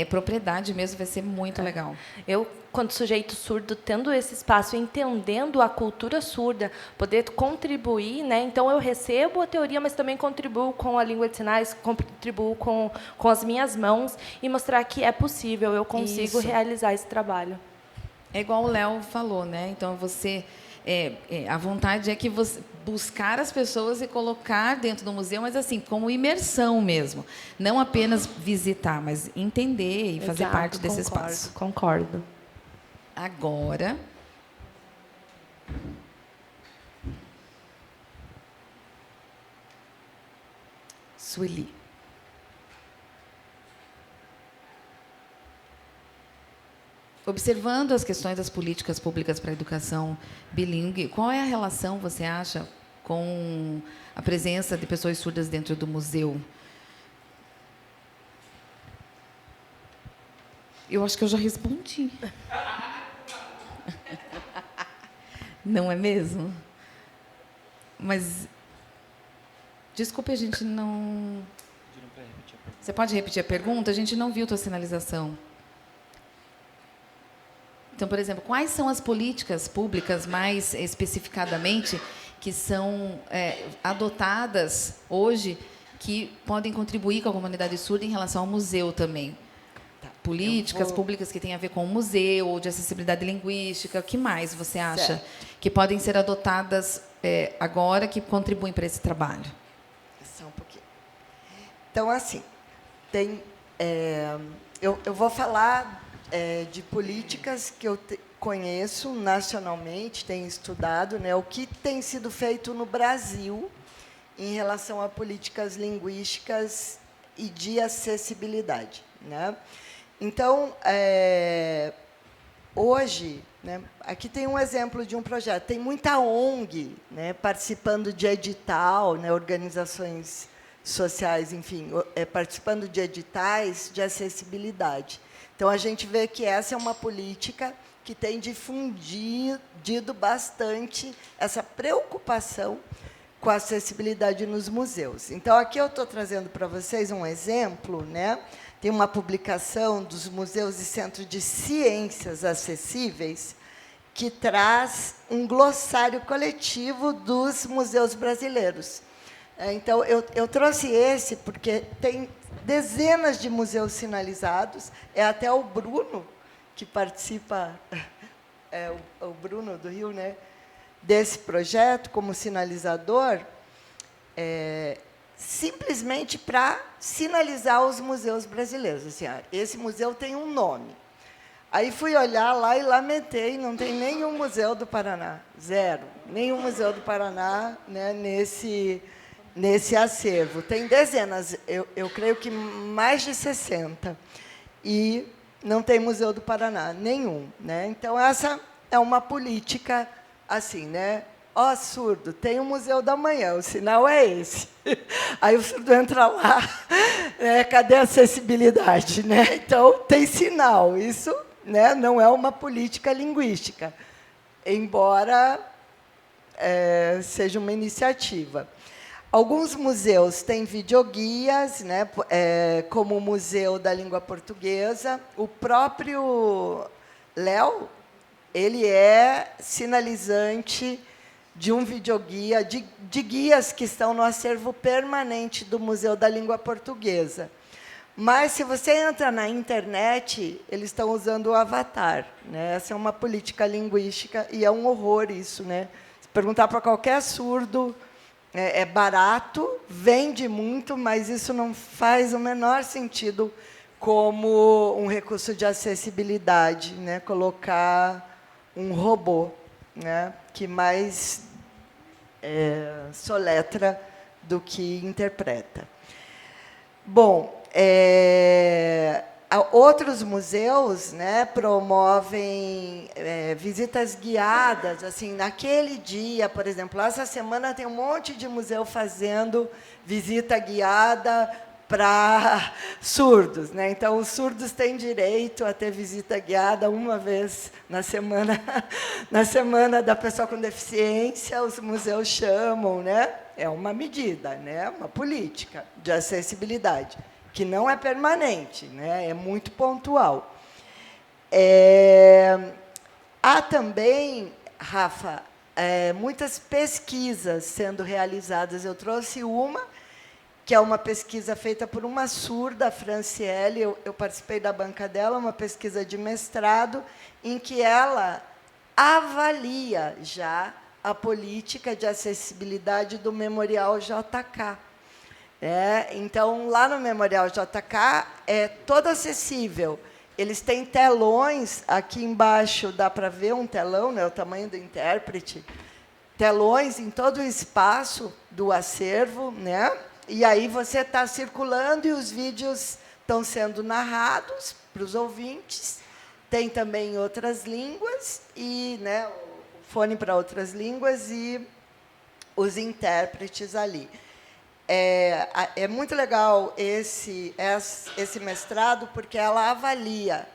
propriedade mesmo, vai ser muito legal. Eu, quanto sujeito surdo, tendo esse espaço, entendendo a cultura surda, poder contribuir, né? Então, eu recebo a teoria, mas também contribuo com a língua de sinais, contribuo com as minhas mãos e mostrar que é possível, eu consigo realizar esse trabalho. É igual o Léo falou, né? Então, você... a vontade é que você buscar as pessoas e colocar dentro do museu, mas assim, como imersão mesmo. Não apenas visitar, mas entender e fazer parte desse espaço. Concordo. Agora... Sueli. Observando as questões das políticas públicas para a educação bilíngue, qual é a relação, você acha, com a presença de pessoas surdas dentro do museu? Eu acho que eu já respondi. Não é mesmo? Mas, desculpe, a gente não... Você pode repetir a pergunta? A gente não viu tua sinalização. Então, por exemplo, quais são as políticas públicas, mais especificadamente, que são adotadas hoje, que podem contribuir com a comunidade surda em relação ao museu também? Políticas públicas que têm a ver com o museu, ou de acessibilidade linguística, o que mais você acha que podem ser adotadas agora que contribuem para esse trabalho? Só um pouquinho. Então, assim, eu vou falar de políticas que eu conheço nacionalmente, tenho estudado, né, o que tem sido feito no Brasil em relação a políticas linguísticas e de acessibilidade, né? Então, hoje, né, aqui tem um exemplo de um projeto. Tem muita ONG, né, participando de edital, né, organizações sociais, enfim, participando de editais de acessibilidade. Então, a gente vê que essa é uma política que tem difundido bastante essa preocupação com a acessibilidade nos museus. Então, aqui eu estou trazendo para vocês um exemplo, né? Tem uma publicação dos Museus e Centros de Ciências Acessíveis que traz um glossário coletivo dos museus brasileiros. Então, eu trouxe esse porque tem dezenas de museus sinalizados. É até o Bruno, que participa, o Bruno do Rio, né, desse projeto como sinalizador, simplesmente para sinalizar os museus brasileiros. Assim, esse museu tem um nome. Aí fui olhar lá e lamentei, não tem nenhum museu do Paraná, zero, nenhum museu do Paraná, né, nesse acervo. Tem dezenas, eu creio que mais de 60, e não tem museu do Paraná, nenhum, né? Então, essa é uma política assim, né? Ó, surdo, tem o Museu da Manhã, o sinal é esse. Aí o surdo entra lá, cadê a acessibilidade? Né? Então, tem sinal. Isso, né, não é uma política linguística, embora seja uma iniciativa. Alguns museus têm videoguias, né, como o Museu da Língua Portuguesa. O próprio Léo, ele é sinalizante de um videoguia, de guias que estão no acervo permanente do Museu da Língua Portuguesa. Mas, se você entra na internet, eles estão usando o avatar, né? Essa é uma política linguística, e é um horror isso, né? Se perguntar para qualquer surdo, é barato, vende muito, mas isso não faz o menor sentido como um recurso de acessibilidade, né? Colocar um robô, né, que mais soletra do que interpreta. Bom, outros museus, né, promovem visitas guiadas. Assim, naquele dia, por exemplo, essa semana tem um monte de museu fazendo visita guiada para surdos, né? Então, os surdos têm direito a ter visita guiada uma vez na semana da pessoa com deficiência. Os museus chamam, né? É uma medida, né? Uma política de acessibilidade que não é permanente, né? É muito pontual. Há também, Rafa, muitas pesquisas sendo realizadas. Eu trouxe uma, que é uma pesquisa feita por uma surda, a Franciele, eu participei da banca dela, uma pesquisa de mestrado, em que ela avalia já a política de acessibilidade do Memorial JK. Então, lá no Memorial JK, é todo acessível. Eles têm telões, aqui embaixo dá para ver um telão, né, o tamanho do intérprete, telões em todo o espaço do acervo, né? E aí você está circulando e os vídeos estão sendo narrados para os ouvintes. Tem também outras línguas, e, né, o fone para outras línguas e os intérpretes ali. É muito legal esse mestrado, porque ela avalia,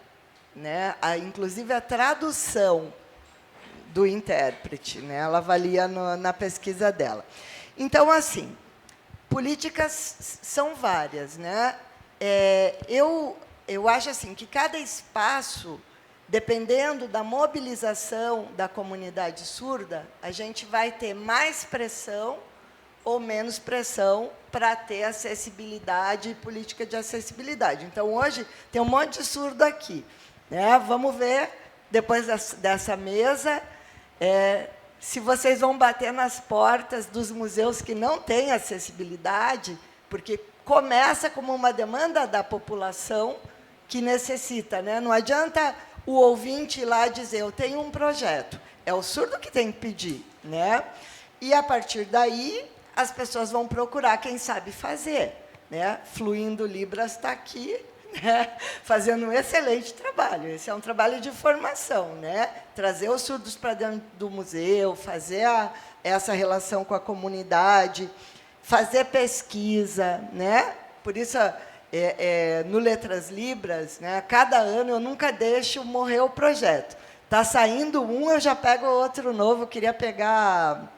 né, inclusive a tradução do intérprete, né? Ela avalia na pesquisa dela. Então, assim, políticas são várias, né? Eu acho assim que cada espaço, dependendo da mobilização da comunidade surda, a gente vai ter mais pressão ou menos pressão para ter acessibilidade e política de acessibilidade. Então, hoje, tem um monte de surdo aqui, né? Vamos ver, depois dessa mesa, se vocês vão bater nas portas dos museus que não têm acessibilidade, porque começa como uma demanda da população que necessita, né? Não adianta o ouvinte ir lá dizer, eu tenho um projeto. É o surdo que tem que pedir, né? E, a partir daí, as pessoas vão procurar quem sabe fazer, né? Fluindo Libras está aqui, né? Fazendo um excelente trabalho. Esse é um trabalho de formação, né? Trazer os surdos para dentro do museu, fazer essa relação com a comunidade, fazer pesquisa, né? Por isso, no Letras Libras, né? Cada ano eu nunca deixo morrer o projeto. Está saindo um, eu já pego outro novo. Eu queria pegar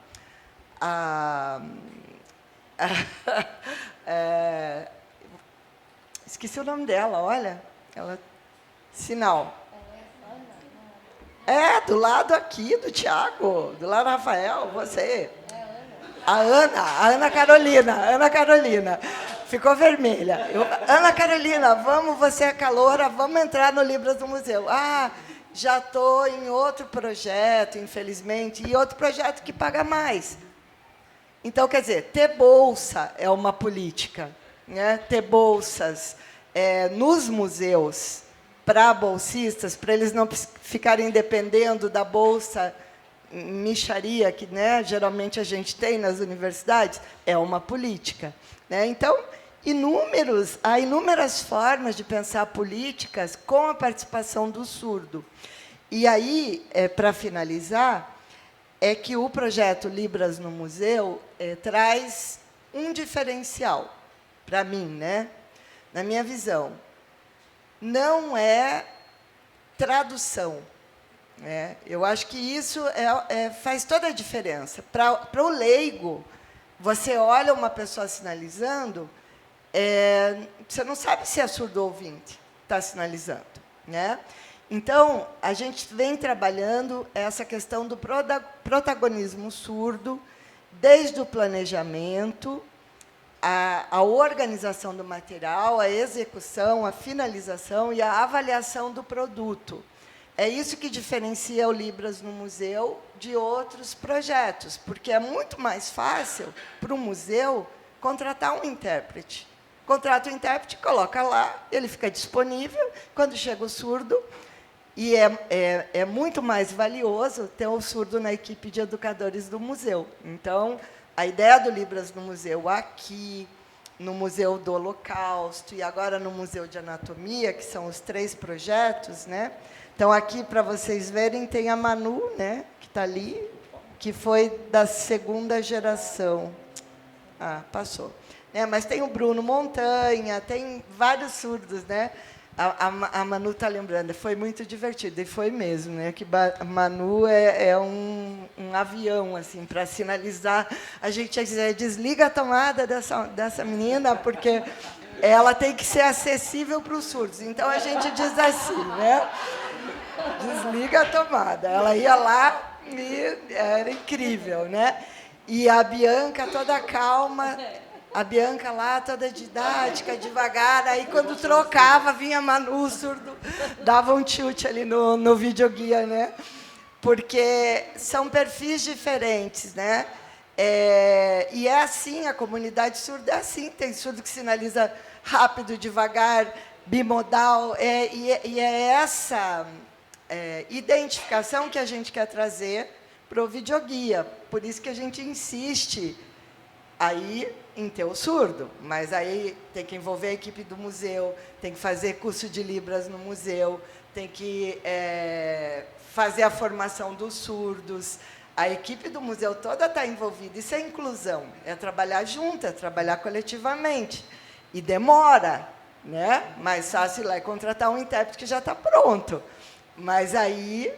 esqueci o nome dela, olha. Sinal. Do lado aqui do Tiago, do lado do Rafael, você. A Ana Carolina. Ficou vermelha. Ana Carolina, você é caloura, vamos entrar no Libras do Museu. Já estou em outro projeto, infelizmente, e outro projeto que paga mais. Então, quer dizer, ter bolsa é uma política, né? Ter bolsas nos museus para bolsistas, para eles não ficarem dependendo da bolsa mixaria que, né, geralmente a gente tem nas universidades, é uma política, né? Então, há inúmeras formas de pensar políticas com a participação do surdo. E aí, para finalizar, é que o projeto Libras no Museu traz um diferencial para mim, né? Na minha visão. Não é tradução. Eu acho que isso faz toda a diferença. Para o leigo, você olha uma pessoa sinalizando, você não sabe se é surdo ou ouvinte está sinalizando, né? Então, a gente vem trabalhando essa questão do protagonismo surdo, desde o planejamento, a organização do material, a execução, a finalização e a avaliação do produto. É isso que diferencia o Libras no Museu de outros projetos, porque é muito mais fácil para o museu contratar um intérprete. Contrata o intérprete, coloca lá, ele fica disponível, quando chega o surdo, e é muito mais valioso ter o surdo na equipe de educadores do museu. Então, a ideia do Libras no Museu aqui, no Museu do Holocausto e agora no Museu de Anatomia, que são os 3 projetos, né? Então, aqui, para vocês verem, tem a Manu, né, que está ali, que foi da 2ª geração. Passou. Mas tem o Bruno Montanha, tem vários surdos, né? A Manu está lembrando, foi muito divertido, e foi mesmo, né? Que a Manu é um avião, assim, para sinalizar. A gente desliga a tomada dessa menina, porque ela tem que ser acessível para os surdos. Então, a gente diz assim, né? Desliga a tomada. Ela ia lá e era incrível, né? E a Bianca, toda calma... A Bianca lá, toda didática, devagar. Aí, quando trocava, vinha a Manu, surdo, dava um tilt ali no videoguia, né? Porque são perfis diferentes, né? E é assim, a comunidade surda é assim. Tem surdo que sinaliza rápido, devagar, bimodal. E é essa identificação que a gente quer trazer para o videoguia. Por isso que a gente insiste aí em ter o surdo, mas aí tem que envolver a equipe do museu, tem que fazer curso de Libras no museu, tem que fazer a formação dos surdos. A equipe do museu toda está envolvida. Isso é inclusão, é trabalhar junto, é trabalhar coletivamente. E demora, né? Mais fácil lá é contratar um intérprete que já está pronto. Mas aí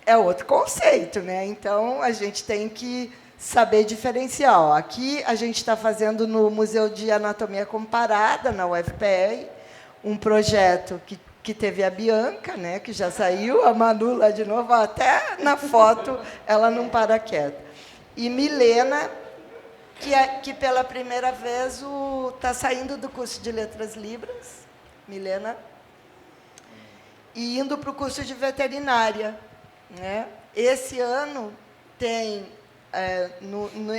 é outro conceito, né? Então, a gente tem que saber diferenciar. Ó, aqui, a gente está fazendo no Museu de Anatomia Comparada, na UFPR, um projeto que teve a Bianca, né, que já saiu, a Manu lá de novo, até na foto ela não para quieta. E Milena, que pela primeira vez está saindo do curso de Letras Libras, Milena, e indo para o curso de veterinária, né? Esse ano tem,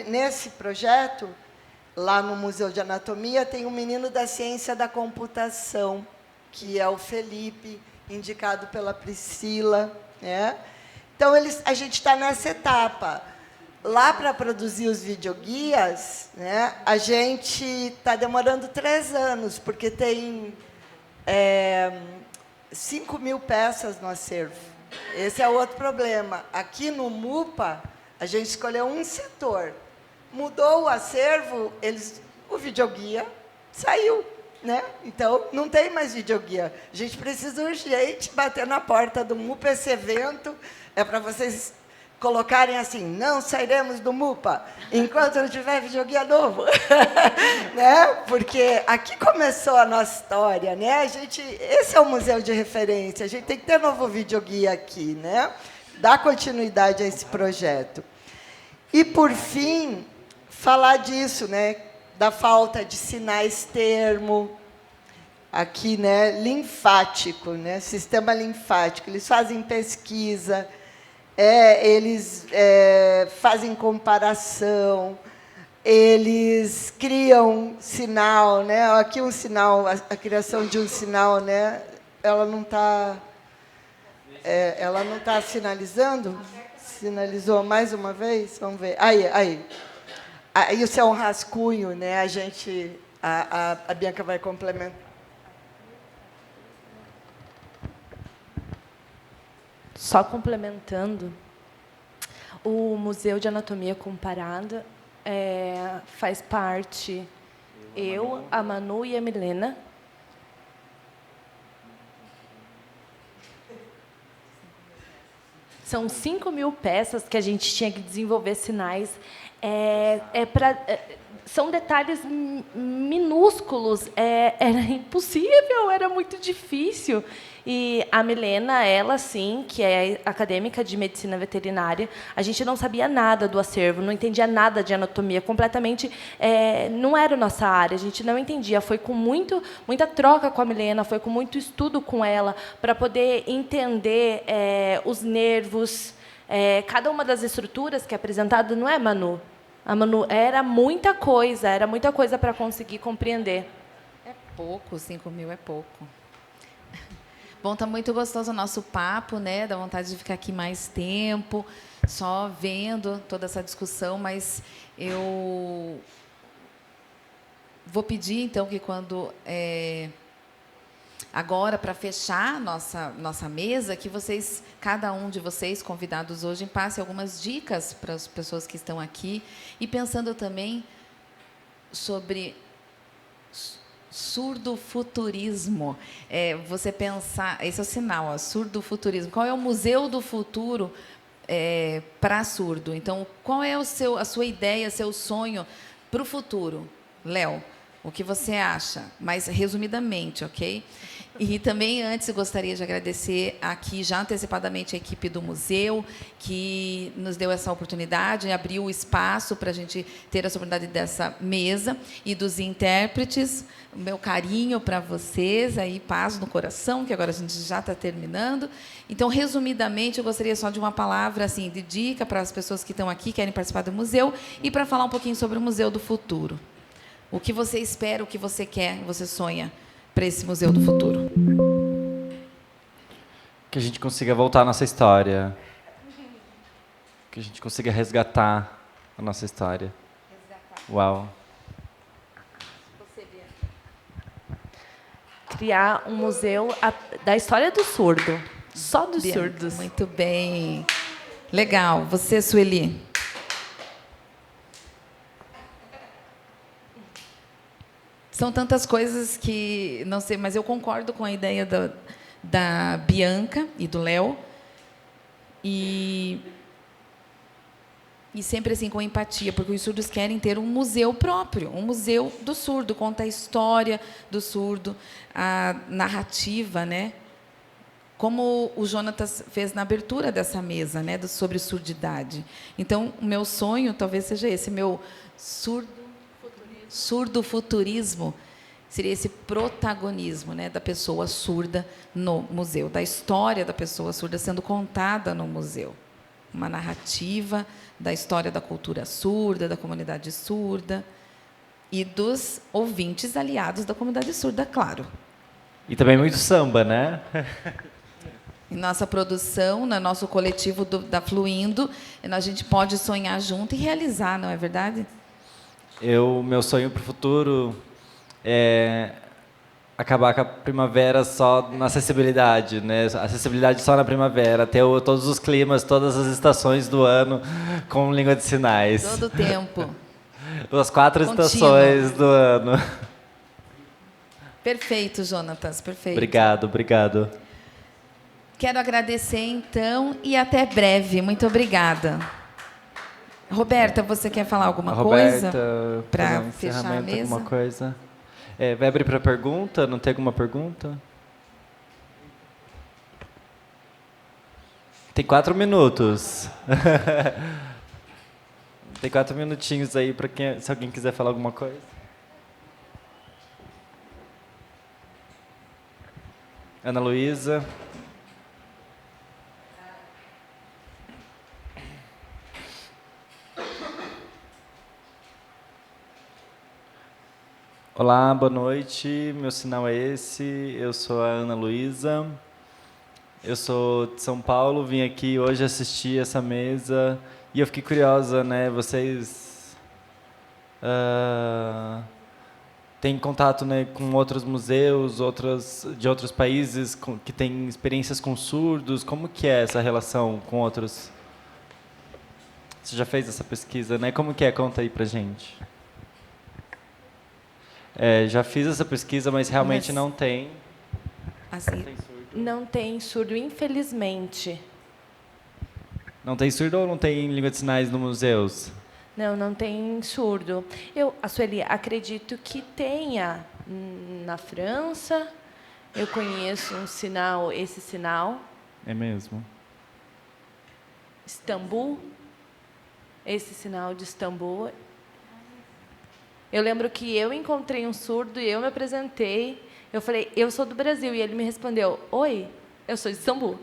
nesse projeto, lá no Museu de Anatomia, tem um menino da ciência da computação, que é o Felipe, indicado pela Priscila, né? Então, a gente está nessa etapa. Lá, para produzir os videoguias, né, a gente está demorando 3 anos, porque tem 5.000 peças no acervo. Esse é outro problema. Aqui no MUPA, a gente escolheu um setor. Mudou o acervo, o videoguia saiu, né? Então, não tem mais videoguia. A gente precisa urgente bater na porta do MUPA. Esse evento é para vocês colocarem assim: não sairemos do MUPA enquanto não tiver videoguia novo. Né? Porque aqui começou a nossa história, né? Esse é o museu de referência, a gente tem que ter novo videoguia aqui, né? Dar continuidade a esse projeto. E, por fim, falar disso, né? Da falta de sinais termo, aqui, né? Linfático, né? Sistema linfático. Eles fazem pesquisa, eles fazem comparação, eles criam sinal, né? Aqui um sinal, a criação de um sinal, né? Ela não está sinalizando? Sinalizou mais uma vez? Vamos ver. Aí. Isso é um rascunho, né? A Bianca vai complementar. Só complementando, o Museu de Anatomia Comparada faz parte a Manu e a Milena. São 5.000 peças que a gente tinha que desenvolver sinais. São detalhes minúsculos. Era impossível, era muito difícil. E a Milena, ela, sim, que é acadêmica de medicina veterinária, a gente não sabia nada do acervo, não entendia nada de anatomia, completamente não era a nossa área, a gente não entendia. Foi com muita troca com a Milena, foi com muito estudo com ela, para poder entender os nervos, cada uma das estruturas que é apresentada, não é, Manu? A Manu, era muita coisa para conseguir compreender. É pouco, 5.000 é pouco. Bom, está muito gostoso o nosso papo, né? Dá vontade de ficar aqui mais tempo, só vendo toda essa discussão, mas eu vou pedir, então, que quando... agora, para fechar nossa mesa, que vocês, cada um de vocês, convidados hoje, passe algumas dicas para as pessoas que estão aqui, e pensando também sobre surdofuturismo. Você pensar, esse é o sinal, ó, surdofuturismo. Qual é o museu do futuro para surdo? Então, qual é a sua ideia, seu sonho para o futuro? Léo, o que você acha? Mais resumidamente, ok? E também, antes, eu gostaria de agradecer aqui, já antecipadamente, a equipe do museu, que nos deu essa oportunidade, abriu o espaço para a gente ter essa oportunidade dessa mesa, e dos intérpretes, o meu carinho para vocês, aí, paz no coração, que agora a gente já está terminando. Então, resumidamente, eu gostaria só de uma palavra assim, de dica para as pessoas que estão aqui, querem participar do museu, e para falar um pouquinho sobre o Museu do Futuro. O que você espera, o que você quer, você sonha para esse Museu do Futuro? Que a gente consiga voltar à nossa história. Que a gente consiga resgatar a nossa história. Uau. Criar um museu da história do surdo. Só dos surdos. Muito bem. Legal. Você, Sueli? São tantas coisas que não sei, mas eu concordo com a ideia da Bianca e do Léo. E sempre assim com empatia, porque os surdos querem ter um museu próprio, um museu do surdo, conta a história do surdo, a narrativa, né? Como o Jonatas fez na abertura dessa mesa, né, sobre surdidade. Então, o meu sonho talvez seja esse, meu surdo-futurismo, seria esse protagonismo, né, da pessoa surda no museu, da história da pessoa surda sendo contada no museu. Uma narrativa da história da cultura surda, da comunidade surda e dos ouvintes aliados da comunidade surda, claro. E também muito samba, né? Em nossa produção, no nosso coletivo da Fluindo, a gente pode sonhar junto e realizar, não é verdade? Meu sonho para o futuro é acabar com a primavera só na acessibilidade, né? Acessibilidade só na primavera, ter todos os climas, todas as estações do ano com língua de sinais. Todo o tempo. As 4 Contínuo. estações do ano. Perfeito, Jonatas, perfeito. Obrigado. Quero agradecer, então, e até breve. Muito obrigada. Roberta, você quer falar alguma coisa para fechar a mesa? Alguma coisa? Vai abrir para pergunta? Não tem alguma pergunta? Tem 4 minutos. Tem 4 minutinhos aí para se alguém quiser falar alguma coisa. Ana Luísa. Olá, boa noite. Meu sinal é esse. Eu sou a Ana Luísa. Eu sou de São Paulo. Vim aqui hoje assistir essa mesa e eu fiquei curiosa, né? Vocês têm contato, né, com outros museus, de outros países que têm experiências com surdos? Como que é essa relação com outros? Você já fez essa pesquisa, né? Como que é? Conta aí pra gente. Já fiz essa pesquisa, mas realmente não tem. Assim, Não tem surdo, infelizmente. Não tem surdo ou não tem língua de sinais nos museus? Não tem surdo. A Sueli, acredito que tenha na França. Eu conheço esse sinal. É mesmo? Istambul. Esse sinal de Istambul. Eu lembro que eu encontrei um surdo e eu me apresentei. Eu falei, eu sou do Brasil. E ele me respondeu, oi, eu sou de Istambul.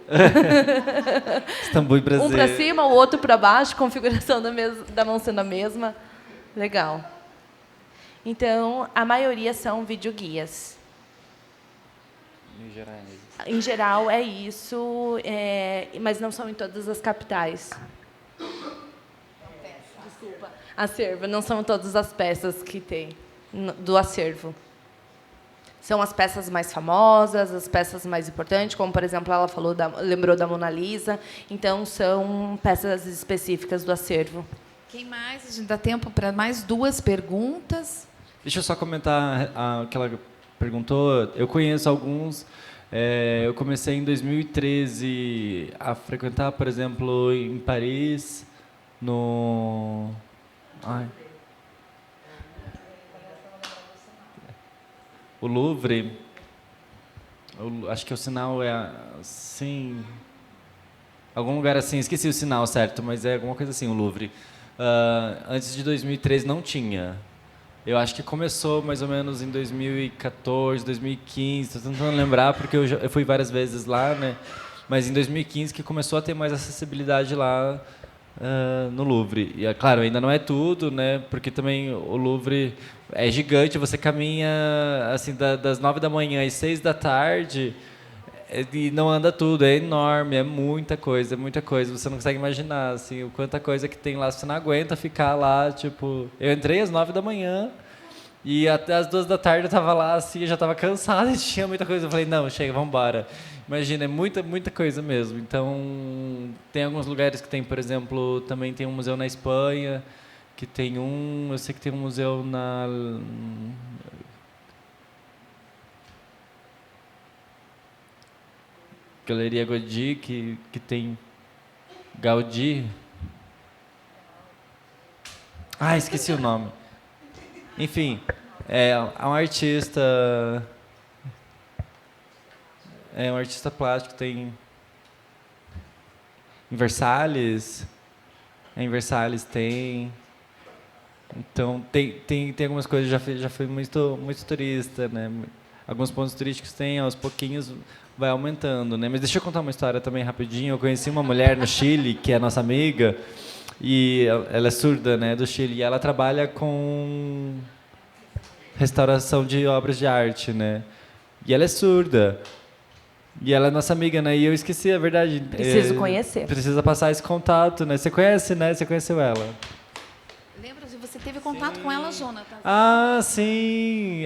Istambul e Brasil. Um para cima, o outro para baixo, configuração da mão sendo a mesma. Legal. Então, a maioria são videoguias. Em geral, é isso, mas não são em todas as capitais. Desculpa. Acervo, não são todas as peças que tem do acervo. São as peças mais famosas, as peças mais importantes, como, por exemplo, ela lembrou da Mona Lisa. Então, são peças específicas do acervo. Quem mais? A gente dá tempo para mais 2 perguntas. Deixa eu só comentar o que ela perguntou. Eu conheço alguns. Eu comecei em 2013 a frequentar, por exemplo, em Paris, no... O Louvre, acho que o sinal é assim, algum lugar assim, esqueci o sinal certo, mas é alguma coisa assim, o Louvre. Antes de 2013 não tinha. Eu acho que começou mais ou menos em 2014, 2015, estou tentando lembrar porque eu fui várias vezes lá, né? Mas em 2015 que começou a ter mais acessibilidade lá no Louvre. E, claro, ainda não é tudo, né? Porque também o Louvre é gigante, você caminha assim das 9 da manhã às 6 da tarde e não anda tudo, é enorme, é muita coisa, você não consegue imaginar assim, o quanta coisa que tem lá, você não aguenta ficar lá, tipo, eu entrei às 9 da manhã e até às 2 da tarde eu estava lá assim, eu já estava cansado e tinha muita coisa, eu falei, não, chega, vamos embora. Imagina, é muita coisa mesmo. Então, tem alguns lugares que tem, por exemplo, também tem um museu na Espanha, que tem eu sei que tem um museu na Galeria Gaudí, que tem Gaudí? Ah, esqueci o nome. Enfim, é um artista... É um artista plástico, tem... Em Versalhes... Em Versalhes tem... Então, tem algumas coisas, já fui muito turista, né? Alguns pontos turísticos tem, aos pouquinhos vai aumentando, né? Mas deixa eu contar uma história também rapidinho. Eu conheci uma mulher no Chile, que é nossa amiga, e ela é surda, né, do Chile, e ela trabalha com restauração de obras de arte, né? E ela é surda. E ela é nossa amiga, né? E eu esqueci, a verdade. Preciso conhecer. Precisa passar esse contato, né? Você conhece, né? Você conheceu ela? Lembra se você teve contato com ela, Jonathan? Ah, sim.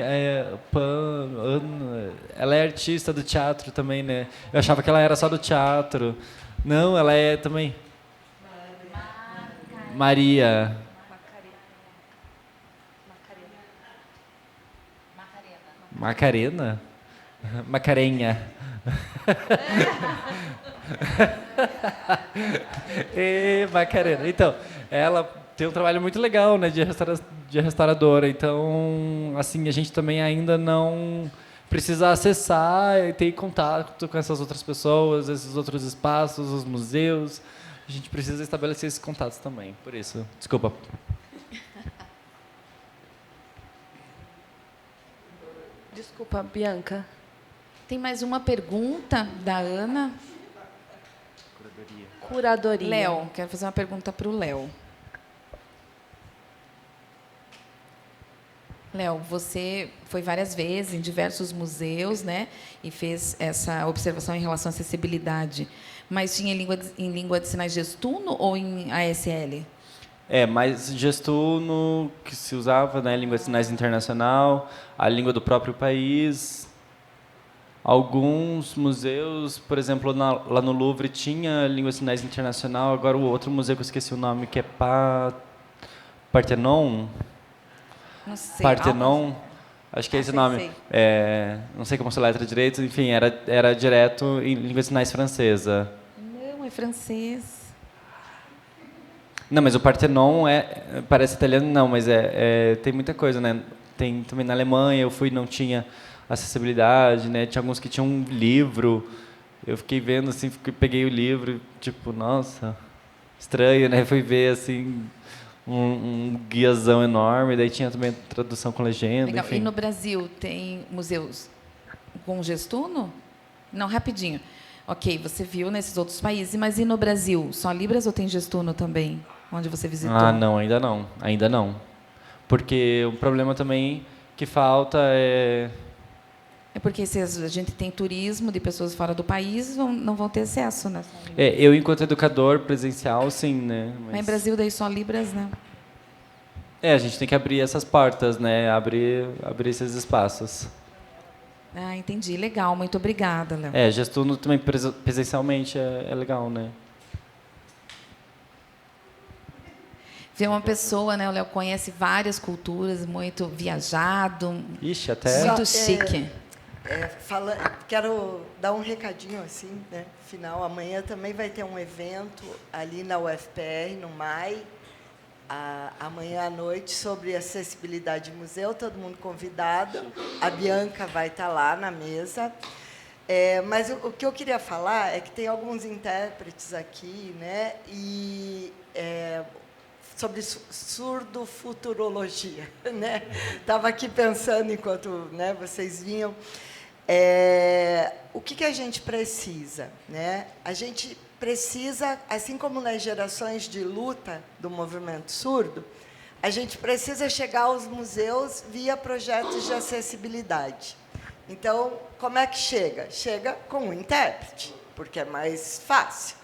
Ela é artista do teatro também, né? Eu achava que ela era só do teatro. Não, ela é também. Maria. Macarena? Macarenha. Macarena. Então, ela tem um trabalho muito legal, né, de restauradora. Então, assim, a gente também ainda não precisa acessar e ter contato com essas outras pessoas, esses outros espaços, os museus. A gente precisa estabelecer esses contatos também. Por isso, desculpa. Desculpa, Bianca. Tem mais uma pergunta da Ana. Curadoria. Léo, quero fazer uma pergunta para o Léo. Léo, você foi várias vezes em diversos museus, né, e fez essa observação em relação à acessibilidade. Mas tinha em língua de sinais gestuno ou em ASL? Mais gestuno, que se usava, né, língua de sinais internacional, a língua do próprio país. Alguns museus, por exemplo, lá no Louvre tinha língua de sinais internacional. Agora o outro museu que eu esqueci o nome, que é Parthenon. Não sei. Parthenon, acho que é esse o nome. Não sei como se letra direito, enfim, era direto em língua de sinais francesa. Não, é francês. Não, mas o Parthenon parece italiano, não, mas tem muita coisa, né? Tem também na Alemanha, eu fui, não tinha acessibilidade, né? Tinha alguns que tinham um livro. Eu fiquei vendo assim, peguei o livro, tipo, nossa, estranho, né? Fui ver assim um guiazão enorme, daí tinha também tradução com legenda, Legal. enfim. E no Brasil tem museus com gestuno? Não, rapidinho. Ok, você viu nesses outros países, mas e no Brasil? Só Libras ou tem gestuno também? Onde você visitou? Ah, não, ainda não. Porque o problema também que falta é... É porque se a gente tem turismo de pessoas fora do país, não vão ter acesso, né? Eu, enquanto educador presencial, sim, né? Mas em Brasil, daí só Libras, né? A gente tem que abrir essas portas, né? Abrir esses espaços. Ah, entendi. Legal. Muito obrigada, Léo. Gestuno também presencialmente é legal, né? Ver uma pessoa, né? O Léo conhece várias culturas, muito viajado. Ixi, até... Muito chique. Quero dar um recadinho assim, né? Final, amanhã também vai ter um evento ali na UFPR, no MAI, amanhã à noite, sobre acessibilidade de museu, todo mundo convidado. A Bianca vai estar lá na mesa. Mas o que eu queria falar é que tem alguns intérpretes aqui, né? Sobre surdofuturologia, né? Estava aqui pensando enquanto, né, vocês vinham. O que a gente precisa, né? A gente precisa, assim como nas gerações de luta do movimento surdo, a gente precisa chegar aos museus via projetos de acessibilidade. Então, como é que chega? Chega com um intérprete, porque é mais fácil.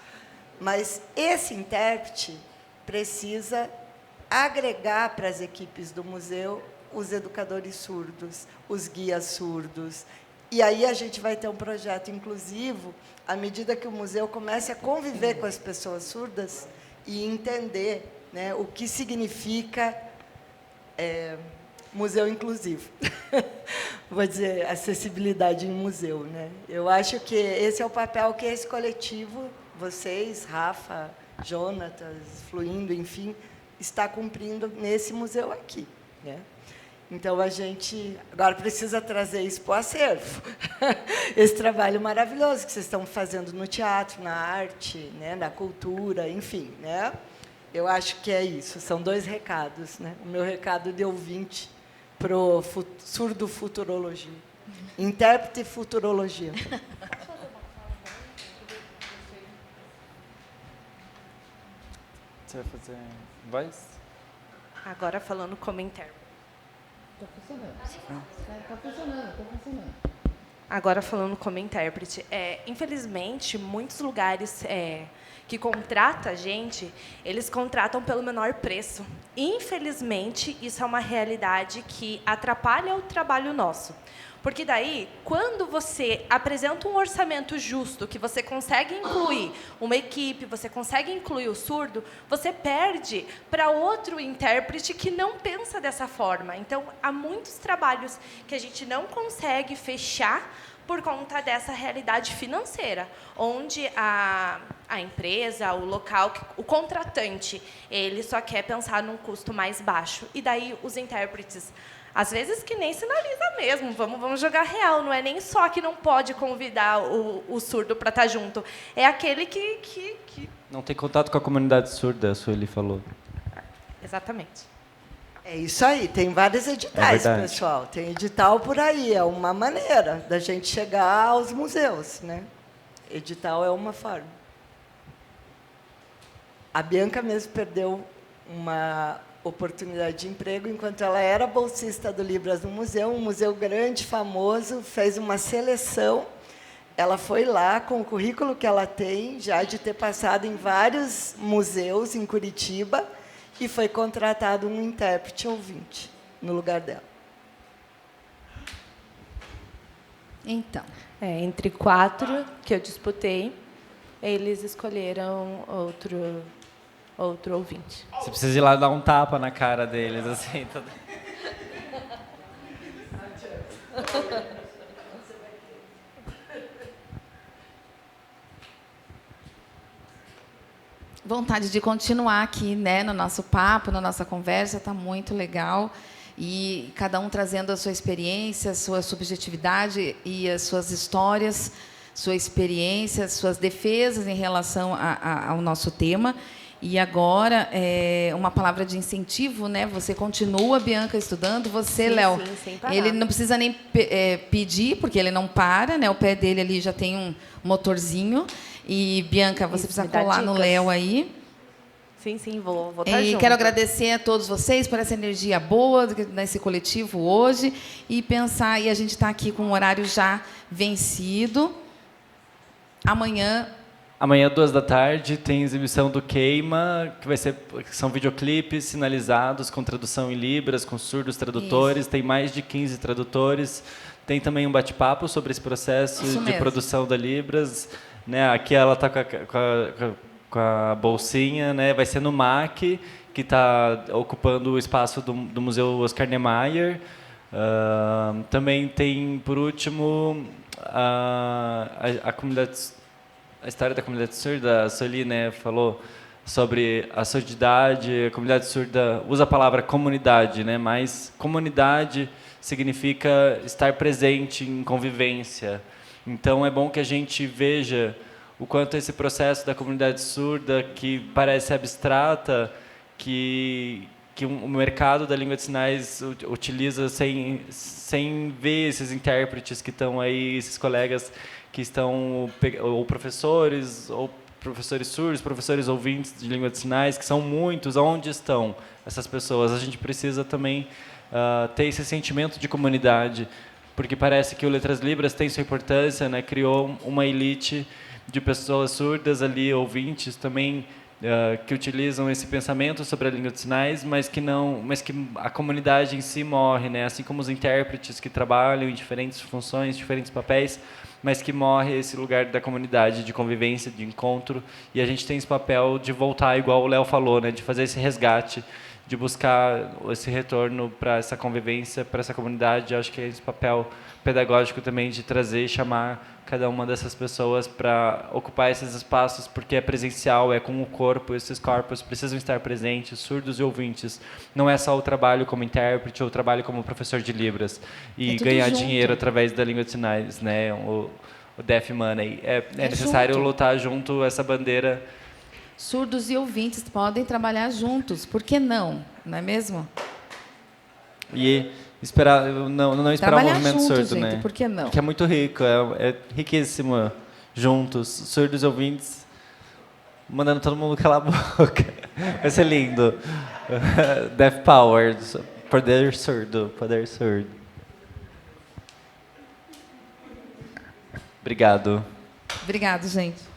Mas esse intérprete precisa agregar para as equipes do museu os educadores surdos, os guias surdos. E aí a gente vai ter um projeto inclusivo, à medida que o museu comece a conviver com as pessoas surdas e entender, né, o que significa museu inclusivo. Vou dizer, acessibilidade em museu, né? Eu acho que esse é o papel que esse coletivo, vocês, Rafa, Jonatas, Fluindo, enfim, está cumprindo nesse museu aqui, né? Então, a gente agora precisa trazer isso para o acervo. Esse trabalho maravilhoso que vocês estão fazendo no teatro, na arte, né, na cultura, enfim, né? Eu acho que é isso. São 2 recados, né? O meu recado de ouvinte para o surdo futurologia. Intérprete e futurologia. Você vai fazer voz? Agora falando como intérprete. Está funcionando. Agora falando como intérprete, infelizmente, muitos lugares que contratam a gente, eles contratam pelo menor preço. Infelizmente, isso é uma realidade que atrapalha o trabalho nosso. Porque daí, quando você apresenta um orçamento justo, que você consegue incluir uma equipe, você consegue incluir o surdo, você perde para outro intérprete que não pensa dessa forma. Então, há muitos trabalhos que a gente não consegue fechar por conta dessa realidade financeira, onde a empresa, o local, o contratante, ele só quer pensar num custo mais baixo. E daí os intérpretes, às vezes que nem sinaliza mesmo, vamos jogar real, não é nem só que não pode convidar o surdo para estar junto, é aquele que... Não tem contato com a comunidade surda, a Sueli falou. Exatamente. É isso aí, tem vários editais, verdade. pessoal. Tem edital por aí, é uma maneira da gente chegar aos museus, né? Edital é uma forma. A Bianca mesmo perdeu uma oportunidade de emprego enquanto ela era bolsista do Libras no museu, um museu grande, famoso, fez uma seleção. Ela foi lá com o currículo que ela tem, já de ter passado em vários museus em Curitiba, e foi contratado um intérprete ouvinte no lugar dela. Então, Entre 4 que eu disputei, eles escolheram outro ouvinte. Você precisa ir lá dar um tapa na cara deles, assim. vontade de continuar aqui, né, no nosso papo, na nossa conversa, está muito legal. E cada um trazendo a sua experiência, a sua subjetividade e as suas histórias, sua experiência, suas defesas em relação ao nosso tema. E agora, uma palavra de incentivo, né? Você continua, Bianca, estudando. Você, Léo, Sim, sem parar. ele não precisa nem pedir, porque ele não para, né? O pé dele ali já tem um motorzinho. E, Bianca, você Isso, precisa me dá colar no dicas. Léo aí. Sim, vou estar E junto. quero agradecer a todos vocês por essa energia boa nesse coletivo hoje e pensar, e a gente está aqui com o horário já vencido. Amanhã, Amanhã, 14h, tem exibição do Queima, que são videoclipes sinalizados com tradução em Libras, com surdos tradutores. Isso. Tem mais de 15 tradutores. Tem também um bate-papo sobre esse processo Isso de mesmo. produção da Libras. Né? Aqui ela está com a bolsinha, né? Vai ser no MAC, que está ocupando o espaço do Museu Oscar Niemeyer. Também tem, por último, a comunidade... A história da comunidade surda, a Sueli, né, falou sobre a surdidade. A comunidade surda usa a palavra comunidade, né, mas comunidade significa estar presente em convivência. Então, é bom que a gente veja o quanto esse processo da comunidade surda, que parece abstrata, que o mercado da língua de sinais utiliza sem ver esses intérpretes que estão aí, esses colegas que estão, ou professores surdos, professores ouvintes de língua de sinais, que são muitos. Onde estão essas pessoas? A gente precisa também ter esse sentimento de comunidade, porque parece que o Letras Libras tem sua importância, né? Criou uma elite de pessoas surdas ali, ouvintes também, que utilizam esse pensamento sobre a língua de sinais, mas que a comunidade em si morre, né? Assim como os intérpretes que trabalham em diferentes funções, diferentes papéis, mas que morre esse lugar da comunidade, de convivência, de encontro, e a gente tem esse papel de voltar, igual o Léo falou, né? De fazer esse resgate, de buscar esse retorno para essa convivência, para essa comunidade. Eu acho que é esse papel pedagógico também de trazer e chamar cada uma dessas pessoas para ocupar esses espaços, porque é presencial, é com o corpo, esses corpos precisam estar presentes, surdos e ouvintes. Não é só o trabalho como intérprete ou o trabalho como professor de Libras e ganhar junto. dinheiro através da língua de sinais, né? O Deaf Money. É necessário junto. lutar junto essa bandeira. Surdos e ouvintes podem trabalhar juntos, por que não? Não é mesmo? E esperar, não esperar o Trabalhar movimento junto, surdo, gente, né? por que não? Que é muito rico, é riquíssimo. Juntos, surdos e ouvintes, mandando todo mundo calar a boca. Vai ser lindo. Deaf Power, poder surdo, poder surdo. Obrigado. Obrigado, gente.